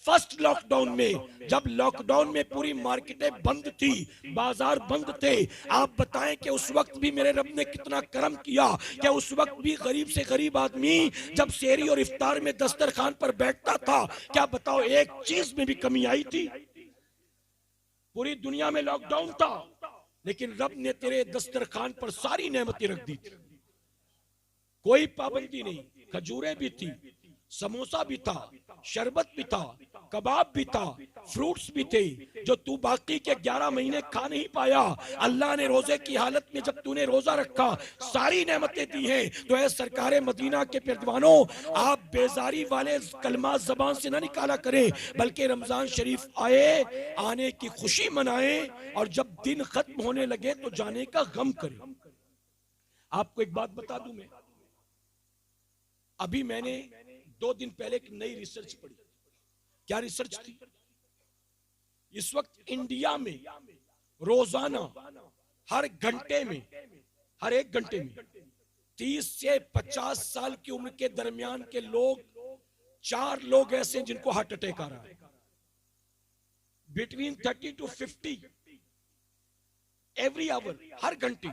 फर्स्ट लॉकडाउन में, जब लॉकडाउन में पूरी मार्केटें बंद थी, बाजार बंद थे, आप बताएं कि उस वक्त भी मेरे रब ने कितना करम किया। क्या उस वक्त भी गरीब से गरीब आदमी जब सेहरी और इफ्तार में दस्तरखान पर बैठता था, क्या बताओ एक चीज में भी कमी आई थी? पूरी दुनिया में लॉकडाउन था, लेकिन रब ने तेरे दस्तरखान पर सारी नेमतें रख दी थी, कोई पाबंदी नहीं। खजूरें भी थी, समोसा भी था, शरबत भी था, कबाब भी था, फ्रूट्स भी थे, जो तू बाकी के 11 महीने खा नहीं पाया। अल्लाह ने रोजे की हालत में जब तूने रोजा रखा, सारी नेमतें दी हैं। तो ऐ सरकारे मदीना के पेरदवानों, आप बेजारी वाले कलमा जबान से ना निकाला करें, बल्कि रमजान शरीफ आए, आने की खुशी मनाएं, और जब दिन खत्म होने लगे तो जाने का गम करें। आपको एक बात बता दूं, मैं अभी मैंने 2 दिन पहले एक नई रिसर्च पढ़ी। क्या रिसर्च थी? इस वक्त इंडिया में रोजाना हर घंटे में, हर 1 घंटे में 30 से 50 साल की उम्र के दरमियान के लोग, 4 लोग ऐसे हैं जिनको हार्ट अटैक आ रहा है। बिटवीन 30 to 50 एवरी आवर, हर घंटे।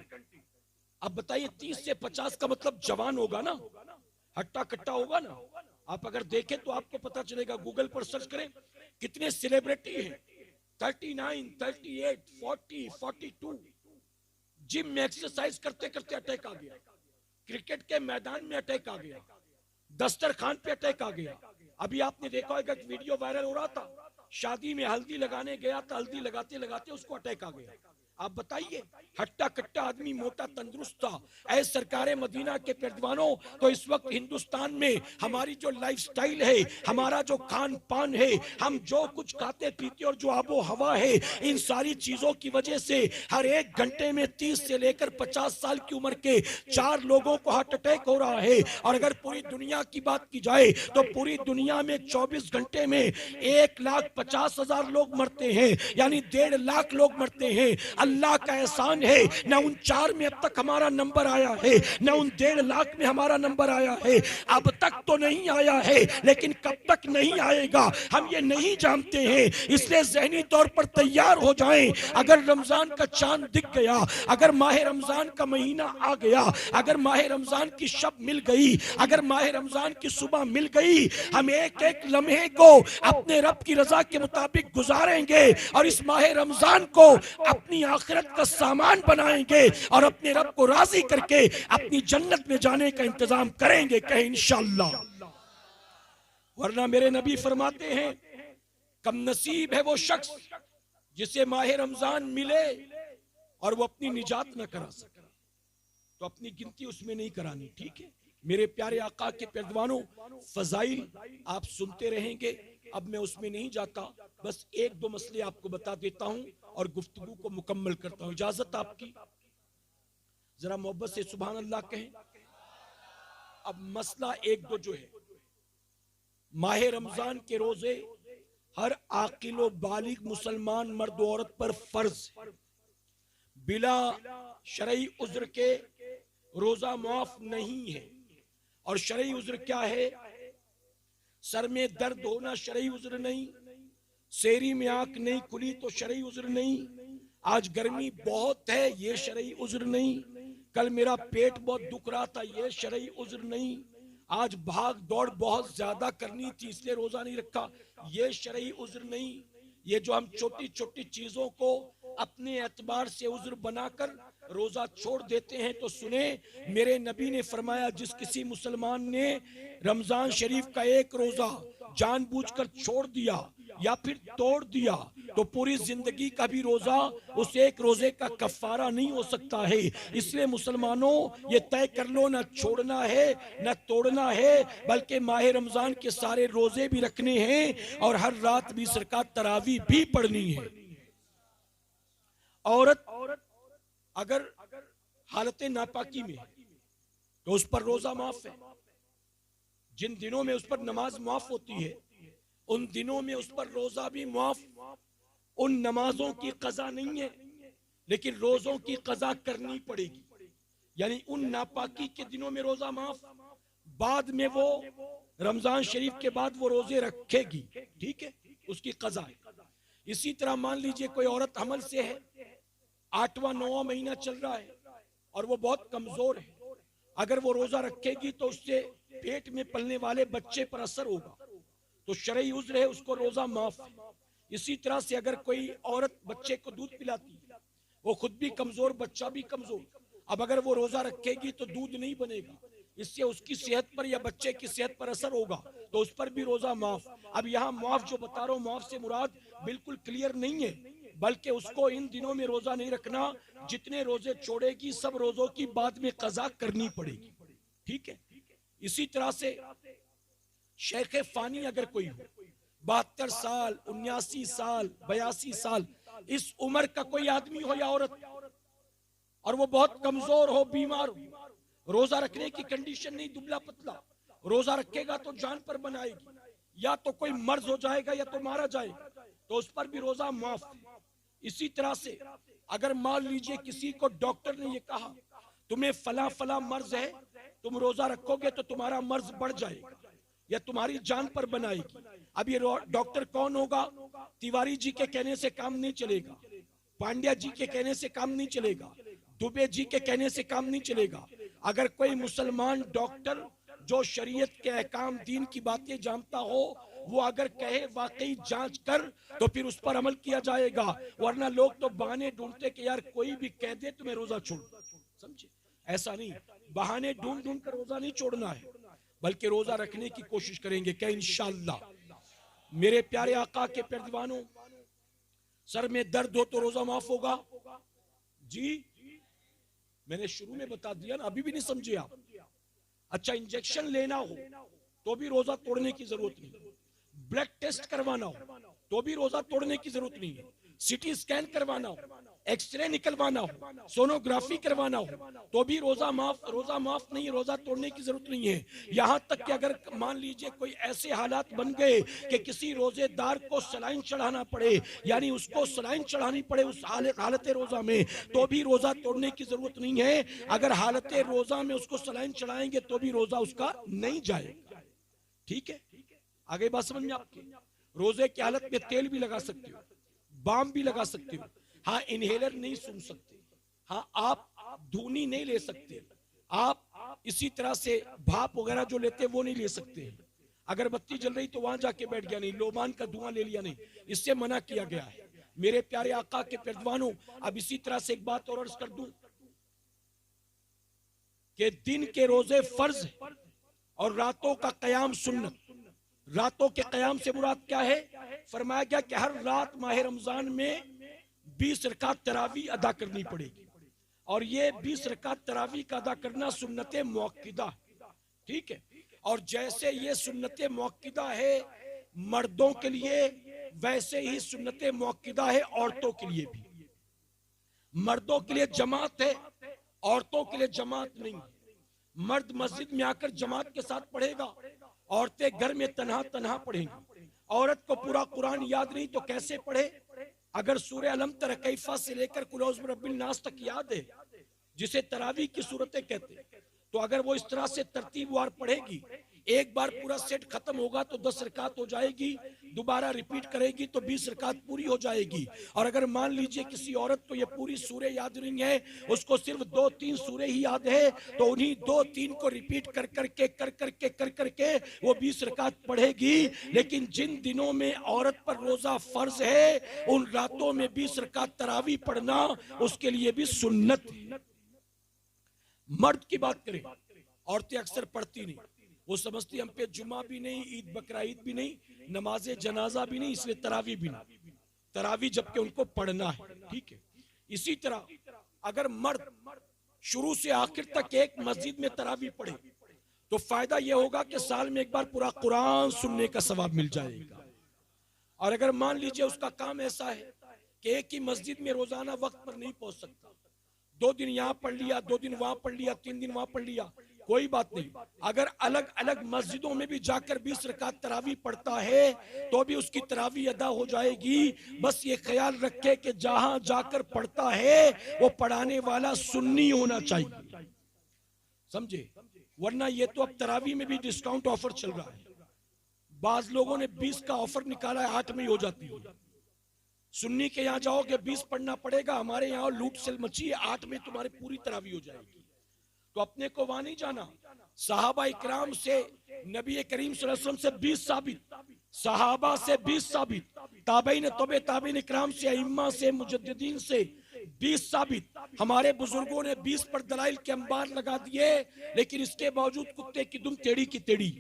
अब बताइए 30 से 50 का मतलब जवान होगा ना, हट्टा कट्टा होगा ना। आप अगर देखें तो आपको पता चलेगा, गूगल पर सर्च करें कितने सेलिब्रिटी हैं, 39, 38, 40, 42। जिम में एक्सरसाइज करते करते अटैक आ गया, क्रिकेट के मैदान में अटैक आ गया, दस्तरखान पे अटैक आ गया। अभी आपने देखा होगा एक वीडियो वायरल हो रहा था, शादी में हल्दी लगाने गया था, हल्दी लगाते लगाते उसको अटैक आ गया। आप बताइए, हट्टा कट्टा आदमी, मोटा तंदुरुस्त था। ऐ सरकारे मदीना के पेरदवानों, तो इस वक्त हिंदुस्तान में हमारी जो लाइफस्टाइल है, हमारा जो खान पान है, हम जो कुछ खाते पीते और जो आबो हवा है, इन सारी चीजों की वजह से हर 1 घंटे में 30 से लेकर 50 साल की उम्र के 4 लोगों को हार्ट अटैक हो रहा है। और अगर पूरी दुनिया की बात की जाए तो पूरी दुनिया में 24 घंटे में 1,50,000 लोग मरते हैं, यानी 1.5 लाख लोग मरते हैं। अल्लाह का एहसान है, न उन 4 में अब तक हमारा नंबर आया है, न उन 1.5 लाख में हमारा नंबर आया है। अब तक तो नहीं आया है, लेकिन कब तक नहीं आएगा हम ये नहीं जानते हैं। इसलिए ज़हनी तौर पर तैयार हो जाएं। अगर रमजान का चांद दिख गया, अगर माह रमजान का महीना आ गया, अगर माह रमजान की शब मिल गई, अगर माह रमजान की सुबह मिल गई, हम एक एक लम्हे को अपने रब की रजा के मुताबिक गुजारेंगे और इस माह रमजान को अपनी आखिरत का सामान बनाएंगे और अपने रब को राजी करके अपनी जन्नत में जाने का इंतजाम करेंगे। कहें इंशाअल्लाह। वरना मेरे नबी फरमाते हैं, कम नसीब है वो शख्स जिसे माह रमजान मिले और वो अपनी निजात न करा सके। तो अपनी गिनती उसमें नहीं करानी, ठीक है मेरे प्यारे आका के पैरवानों। फजाइल आप सुनते रहेंगे, अब मैं उसमें नहीं जाता, बस एक दो मसले आपको बता देता हूं और गुफ्तगू को मुकम्मल करता हूं। इजाजत आपकी, जरा मोहब्बत से सुभान अल्लाह कहें। अब मसला एक दो जो है, माह रमजान के रोजे हर आकिल बालिग मुसलमान मर्द औरत पर फर्ज है। बिला शरई उज्र के रोजा माफ नहीं है। और शरई उज्र क्या है? सर में दर्द होना शरई उज्र नहीं, शेरी में आंख नहीं खुली तो शरई उज्र नहीं, आज गर्मी बहुत है ये शरई उज्र नहीं, कल मेरा पेट बहुत दुख रहा था ये शरई उज्र नहीं, आज भाग दौड़ बहुत ज्यादा करनी थी इसलिए रोजा नहीं रखा ये शरई उज्र नहीं। ये जो हम छोटी छोटी चीजों को अपने एतबार से उज्र बनाकर रोजा छोड़ देते हैं, तो सुने मेरे नबी ने फरमाया, जिस किसी मुसलमान ने रमजान शरीफ का एक रोजा जानबूझकर छोड़ दिया या फिर तोड़ दिया तो पूरी जिंदगी का भी रोजा उस एक रोजे का कफारा नहीं हो सकता है। इसलिए मुसलमानों ये तय कर लो, ना छोड़ना है ना तोड़ना है, बल्कि माह रमजान के सारे रोजे भी रखने हैं और हर रात 20 रकात तरावी भी पढ़नी है। औरत अगर हालत नापाकी में तो उस पर रोजा माफ है। जिन दिनों में उस पर नमाज माफ होती है उन दिनों में उस पर रोजा भी माफ। उन नमाजों की कजा नहीं है लेकिन रोजों की कजा करनी पड़ेगी। यानी उन नापाकी के दिनों में रोजा माफ, बाद में वो रमजान शरीफ के बाद वो रोजे रखेगी, ठीक है, उसकी कजा है। इसी तरह मान लीजिए कोई औरत हमल से है, 8वां 9वां महीना चल रहा है और वो बहुत कमजोर है, अगर वो रोजा रखेगी तो उससे पेट में पलने वाले बच्चे पर असर होगा, तो शरई उज्र है, उसको रोजा माफ है। इसी तरह से अगर कोई औरत बच्चे को दूध पिलाती, वो खुद भी कमजोर बच्चा भी कमजोर, अब अगर वो रोजा रखेगी तो दूध नहीं बनेगा, इससे उसकी सेहत पर या बच्चे की सेहत पर असर होगा, तो उस पर भी रोजा माफ। अब यहाँ माफ जो बता रहा हूँ, माफ से मुराद बिल्कुल क्लियर नहीं है, बल्कि उसको इन दिनों में रोजा नहीं रखना, जितने रोजे छोड़ेगी सब रोजों की बाद में कजा करनी पड़ेगी, ठीक है। इसी तरह से शेख फानी अगर कोई हो, 72 साल 79 साल 82 साल इस उम्र का कोई आदमी हो या औरत, और वो बहुत कमजोर हो, बीमार हो, रोजा रखने की कंडीशन नहीं, दुबला पतला, रोजा रखेगा तो जान पर बनाएगी, या तो कोई मर्ज हो जाएगा या तो मारा जाएगा, तो उस पर भी रोजा माफ। इसी तरह से अगर मान लीजिए किसी को डॉक्टर ने ये कहा तुम्हें फला फला मर्ज है, तुम रोजा रखोगे तो तुम्हारा मर्ज बढ़ जाएगा या तुम्हारी जान पर बनाएगी। अब ये डॉक्टर कौन होगा? तिवारी जी के कहने से काम नहीं चलेगा, पांड्या जी के कहने से काम नहीं चलेगा, दुबे जी के कहने से काम नहीं चलेगा। अगर कोई मुसलमान डॉक्टर जो शरीयत के अहकाम दीन की बातें जानता हो, वो अगर कहे वाकई जांच कर, तो फिर उस पर अमल किया जाएगा, वरना लोग तो बहाने ढूंढते कि यार कोई भी कह दे तुम्हें रोजा छोड़, समझे? ऐसा नहीं, बहाने ढूंढ ढूंढ कर रोजा नहीं छोड़ना है, बल्कि रोजा रखने की कोशिश करेंगे। क्या इंशाअल्लाह मेरे प्यारे आका के पैरवानों, सर में दर्द हो तो रोजा माफ होगा जी? मैंने शुरू में बता दिया ना, अभी भी नहीं समझे आप? अच्छा, इंजेक्शन लेना हो तो भी रोजा तोड़ने की जरूरत नहीं, ब्लड टेस्ट करवाना हो तो भी रोजा तोड़ने की जरूरत नहीं है, सिटी स्कैन करवाना हो, एक्सरे निकलवाना हो, सोनोग्राफी करवाना हो तो भी रोजा माफ नहीं, रोजा तोड़ने की जरूरत नहीं है। यहां तक कि अगर मान लीजिए कोई ऐसे हालात बन गए कि किसी रोजेदार को सलाइन चढ़ाना पड़े, यानी उसको सलाइन चढ़ानी पड़े उस हालत रोजा में, तो भी रोजा तोड़ने की जरूरत नहीं है। अगर हालत रोजा में उसको सलाइन चढ़ाएंगे तो भी रोजा उसका नहीं जाएगा, ठीक है? आगे बात समझ में आपके? रोजे की हालत में तेल भी लगा सकते हो, बाम भी लगा सकते हो, हाँ इनहेलर नहीं सुन सकते, हाँ आप धूनी नहीं ले सकते, आप इसी तरह से भाप वगैरह जो लेते हैं वो नहीं ले सकते। अगर बत्ती जल रही तो वहां जाके बैठ गया नहीं, लोबान का धुआं ले लिया नहीं, इससे मना किया गया है मेरे प्यारे आका के पैरवानों। अब इसी तरह से एक बात और अर्ज कर दूं कि दिन के रोजे फर्ज है और रातों का कयाम सुन्नत। रातों के क़याम से मुराद क्या है? फरमाया गया कि हर रात माह रमजान में 20 रकात तरावी अदा करनी पड़ेगी, और ये 20 रकात तरावी का अदा करना सुन्नत मुअक्किदा, ठीक है। और जैसे ये सुन्नत मुअक्किदा है मर्दों के लिए, वैसे ही सुन्नत मुअक्किदा है औरतों के लिए भी। मर्दों के लिए जमात है, औरतों के लिए जमात नहीं। मर्द मस्जिद में आकर जमात के साथ पढ़ेगा, औरतें घर में तन्हा तन्हा पढ़ेंगी। औरत को पूरा कुरान याद नहीं तो कैसे पढ़े? अगर सूरह अलम तरा कैफा से लेकर कुल औज़ु बिरब्बिन नास तक याद है, जिसे तरावी की सूरतें कहते हैं, तो अगर वो इस तरह से तरतीबवार पढ़ेगी, एक बार पूरा सेट खत्म होगा तो 10 रकात हो जाएगी, दोबारा रिपीट करेगी तो 20 रकात पूरी हो जाएगी। और अगर मान लीजिए किसी औरत को ये पूरी सूरे याद नहीं है, उसको सिर्फ 2-3 सूरे ही याद है, तो उन्हीं 2-3 को रिपीट कर करके वो 20 रकात पढ़ेगी। लेकिन जिन दिनों में औरत पर रोजा फर्ज है, उन रातों में 20 रकात तरावी पढ़ना उसके लिए भी सुन्नत है। मर्द की बात करें, औरतें अक्सर पढ़ती नहीं, वो समझती हम पे जुमा भी नहीं, ईद बकरा ईद भी नहीं, नमाज जनाजा भी नहीं, इसलिए तरावी भी नहीं। तरावी जबकि उनको पढ़ना है, ठीक है। इसी तरह अगर मर्द शुरू से आखिर तक एक मस्जिद में तरावी पढ़े तो फायदा यह होगा कि साल में एक बार पूरा कुरान सुनने का सवाब मिल जाएगा। और अगर मान लीजिए उसका काम ऐसा है कि एक ही मस्जिद में रोजाना वक्त पर नहीं पहुंच सकता, 2 दिन यहाँ पढ़ लिया, 2 दिन वहां पढ़ लिया, 3 दिन वहां पढ़ लिया, कोई बात नहीं। अगर अलग अलग मस्जिदों में भी जाकर 20 रकात तरावी पढ़ता है तो भी उसकी तरावी अदा हो जाएगी। बस ये ख्याल रखे कि जहां जाकर पढ़ता है वो पढ़ाने वाला सुन्नी होना चाहिए, समझे? वरना ये तो अब तरावी में भी डिस्काउंट ऑफर चल रहा है। बाज लोगों ने 20 का ऑफर निकाला है, 8 में ही हो जाती है। सुन्नी के यहाँ जाओगे 20 पढ़ना पड़ेगा, हमारे यहाँ लूट सेल मची है, 8 में तुम्हारी पूरी तरावी हो जाएगी। तो अपने को वहां नहीं जाना। सहाबा इकराम से, नबी करीम सल्लल्लाहु अलैहि वसल्लम से 20 साबित, सहाबा से 20 साबित, ताबईन तबे ताबईन इकराम से, अइम्मा से, मुजद्दिदीन से 20 साबित। हमारे बुजुर्गों ने 20 पर दलाइल के अंबार लगा दिए, लेकिन इसके बावजूद कुत्ते की दुम टेढ़ी की टेढ़ी।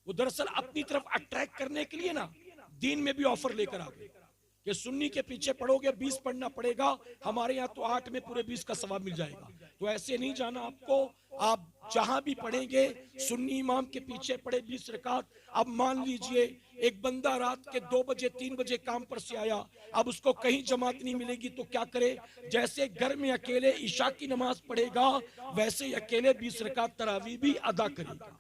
वो दरअसल अपनी तरफ अट्रैक्ट करने के लिए ना दीन में भी ऑफर लेकर आ गए कि सुन्नी के पीछे पढ़ोगे 20 पढ़ना पड़ेगा, हमारे यहाँ तो 8 में पूरे 20 का सवाब मिल जाएगा। तो ऐसे नहीं जाना आपको, आप जहां भी पढ़ेंगे सुन्नी इमाम के पीछे पढ़े 20 रकात। अब मान लीजिए एक बंदा रात के 2 बजे 3 बजे काम पर से आया, अब उसको कहीं जमात नहीं मिलेगी तो क्या करे? जैसे घर में अकेले ईशा की नमाज पढ़ेगा, वैसे ही अकेले 20 रकात तरावी भी अदा करेगा,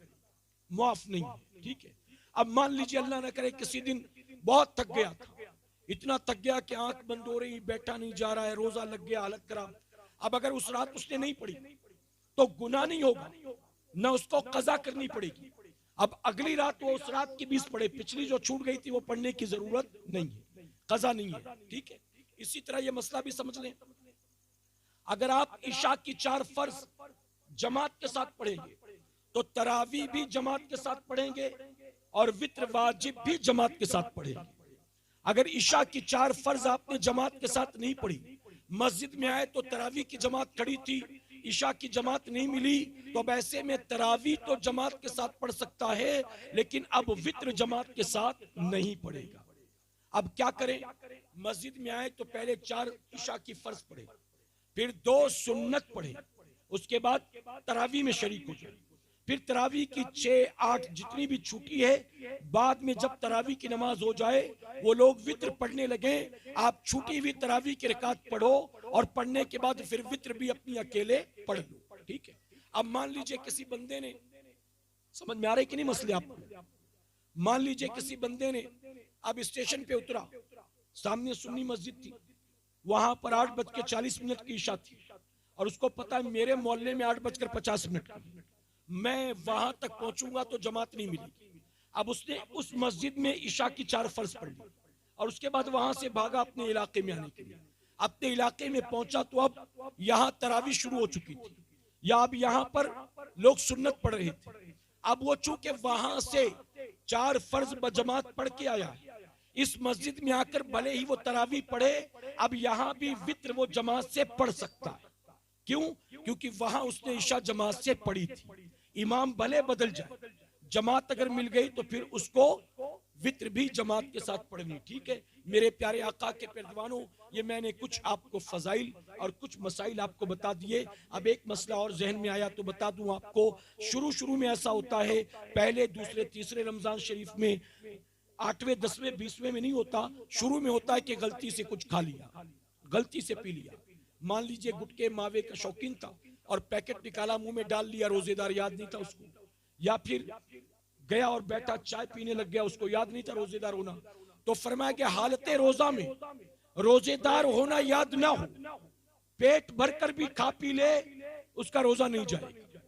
मुआफ नहीं, ठीक है। अब मान लीजिए अल्लाह न करे किसी दिन बहुत थक गया था, इतना थक गया कि आंख बंद हो रही, बैठा नहीं जा रहा है, रोजा लग गया, हालत खराब। अब अगर उस रात उसने नहीं पढ़ी तो गुनाह नहीं होगा, न उसको कज़ा करनी पड़ेगी। अब अगली रात वो उस रात की 20 पढ़े, पिछली जो छूट गई थी वो पढ़ने की जरूरत नहीं है, कज़ा नहीं है, ठीक है। इसी तरह ये मसला भी समझ लें, अगर आप इशा की 4 फर्ज जमात के साथ पढ़ेंगे तो तरावी भी जमात के साथ पढ़ेंगे और वित्र वाजिब भी जमात के साथ पढ़ेंगे। अगर इशा की 4 फर्ज आपने जमात के साथ नहीं पढ़ी, मस्जिद में आए तो तरावी की जमात खड़ी थी, इशा की जमात नहीं मिली, तो अब ऐसे में तरावी तो जमात के साथ पढ़ सकता है, लेकिन अब वित्र जमात के साथ नहीं पढ़ेगा। अब क्या करें? मस्जिद में आए तो पहले 4 इशा की फर्ज पढ़े, फिर 2 सुन्नत पढ़े, उसके बाद तरावी में शरीक हो जाए, फिर तरावी की 6-8 जितनी भी छुट्टी है, बाद में जब तरावी की नमाज हो जाए वो लोग वित्र पढ़ने लगे। आप छूटी हुई तरावी की रकात पढ़ो और पढ़ने के बाद फिर वित्र भी अपनी अकेले पढ़ लो, ठीक है। अब मान लीजिए किसी बंदे ने, समझ में आ रहा है कि नहीं मसले आपको? मान लीजिए किसी बंदे ने अब स्टेशन पे उतरा, सामने सुन्नी मस्जिद थी, वहां पर 8:40 की इशा थी और उसको पता है मेरे मोहल्ले में 8:50 की, मैं वहां तक पहुंचूंगा तो जमात नहीं मिलेगी। अब उसने उस मस्जिद में इशा की 4 फर्ज पढ़ ली और उसके बाद वहां से भागा अपने इलाके में आने के लिए। अपने इलाके में पहुंचा तो अब यहाँ तरावी शुरू हो चुकी थी, या अब यहाँ पर लोग सुन्नत पढ़ रहे थे। अब वो चूंकि वहां से 4 फर्ज बजमात पढ़ के आया है, इस मस्जिद में आकर भले ही वो तरावी पढ़े, अब यहाँ भी वित्र वो जमात से पढ़ सकता है। क्यों? क्योंकि वहां उसने इशा जमात से पढ़ी थी। इमाम भले बदल जाए, जमात अगर मिल गई तो फिर उसको वित्र भी जमात के साथ पढ़नी। ठीक है मेरे प्यारे आका के परदवानों, ये मैंने कुछ आपको फजाइल और कुछ मसाइल आपको बता दिए। अब एक मसला और जहन में आया तो बता दूं आपको। शुरू में ऐसा होता है, पहले दूसरे तीसरे रमजान शरीफ में, 8वें 10वें 20वें में नहीं होता, शुरू में होता है कि गलती से कुछ खा लिया, गलती से पी लिया। मान लीजिए गुटके मावे का शौकीन था और पैकेट निकाला मुंह में डाल लिया, रोजेदार याद नहीं था उसको, या फिर गया और बैठा चाय पीने लग गया, उसको याद नहीं था रोजेदार होना। तो फरमाया कि हालत रोजा में रोजेदार होना याद ना हो, पेट भरकर भी खा पी ले, उसका रोजा नहीं जाएगा।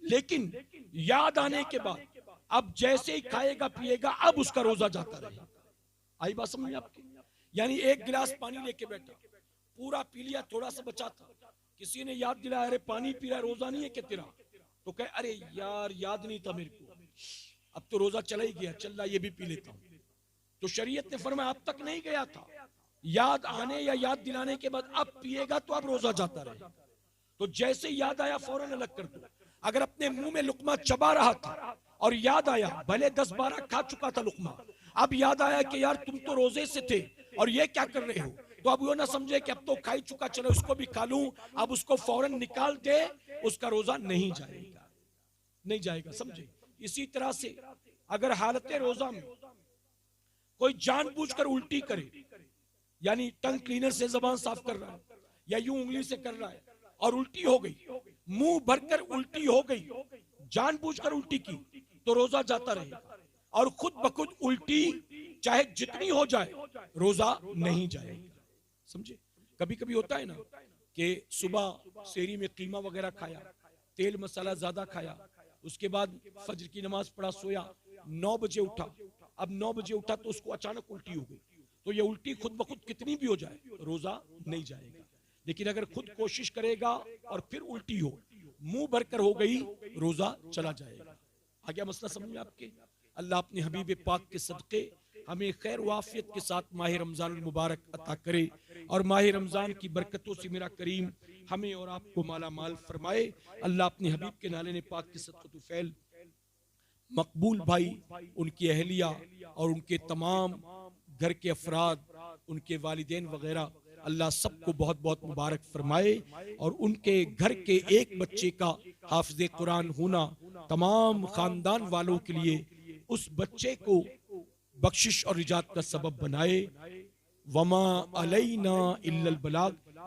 लेकिन याद आने के बाद अब जैसे ही खाएगा पिएगा अब उसका रोजा जाता रहेगा। आई बात समझ में आपकी? यानी एक गिलास पानी लेके बैठा, पूरा पी लिया, थोड़ा सा बचा था, किसी ने याद दिलाया अरे पानी पी रहा, रोजा नहीं है क्या तेरा? तो कहे अरे यार याद नहीं था मेरे को, अब तो रोजा चला ही गया, चल रहा ये भी पी लेता हूं। तो शरीयत ने फरमाया अब तक नहीं गया था, याद आने या याद दिलाने के बाद अब पिएगा तो अब रोजा जाता रहेगा। तो जैसे याद आया फौरन अलग कर दो। अगर अपने मुंह में लुकमा चबा रहा था और याद आया, भले 10-12 खा चुका था लुकमा, अब याद आया कि यार तुम तो रोजे से थे और ये क्या कर रहे हो, तो अब वो ना समझे कि अब तो खा ही चुका, चलो इसको भी खा लूं, अब उसको फौरन निकाल दे, उसका रोजा नहीं जाएगा, नहीं जाएगा। समझे? इसी तरह से अगर हालत रोजा में कोई जानबूझकर उल्टी करे, यानी टंग क्लीनर से जबान साफ कर रहा है या यूं उंगली से कर रहा है और उल्टी हो गई, मुंह भरकर उल्टी हो गई, जानबूझकर उल्टी की, तो रोजा जाता रहेगा। और खुद बखुद उल्टी चाहे जितनी हो जाए रोजा नहीं जाएगा। समझे? कभी कभी होता है ना कि सुबह सेरी में कीमा वगैरह खाया, तेल मसाला ज्यादा खाया, उसके बाद फजर की नमाज पढ़ा, सोया, 9 बजे उठा, अब 9 बजे उठा तो उसको अचानक उल्टी हो गई, तो ये उल्टी खुद ब खुद कितनी भी हो जाए रोजा नहीं जाएगा। लेकिन अगर खुद कोशिश करेगा और फिर उल्टी हो, मुंह भरकर हो गई, रोजा चला जाएगा। आ गया मसला समझ में आपके? अल्लाह अपने हबीब पाक के सदके हमें खैर वाफियत के साथ माह रमजान मुबारक अता करे और माह रमजान की बरकतों से मेरा करीम हमें और आपको माला माल फरमाए। अल्लाह अपने हबीब के नाले ने पाक के सदक़े फैल मकबूल भाई, उनकी अहलिया और उनके तमाम घर के अफराद, उनके वालिदैन वगैरह, अल्लाह सबको बहुत बहुत मुबारक फरमाए और उनके घर के एक बच्चे का हाफिज़ कुरान होना तमाम खानदान वालों के लिए उस बच्चे को बख्शिश और निजात का सबब बनाए। वमा अलैना इल्लल बलाग।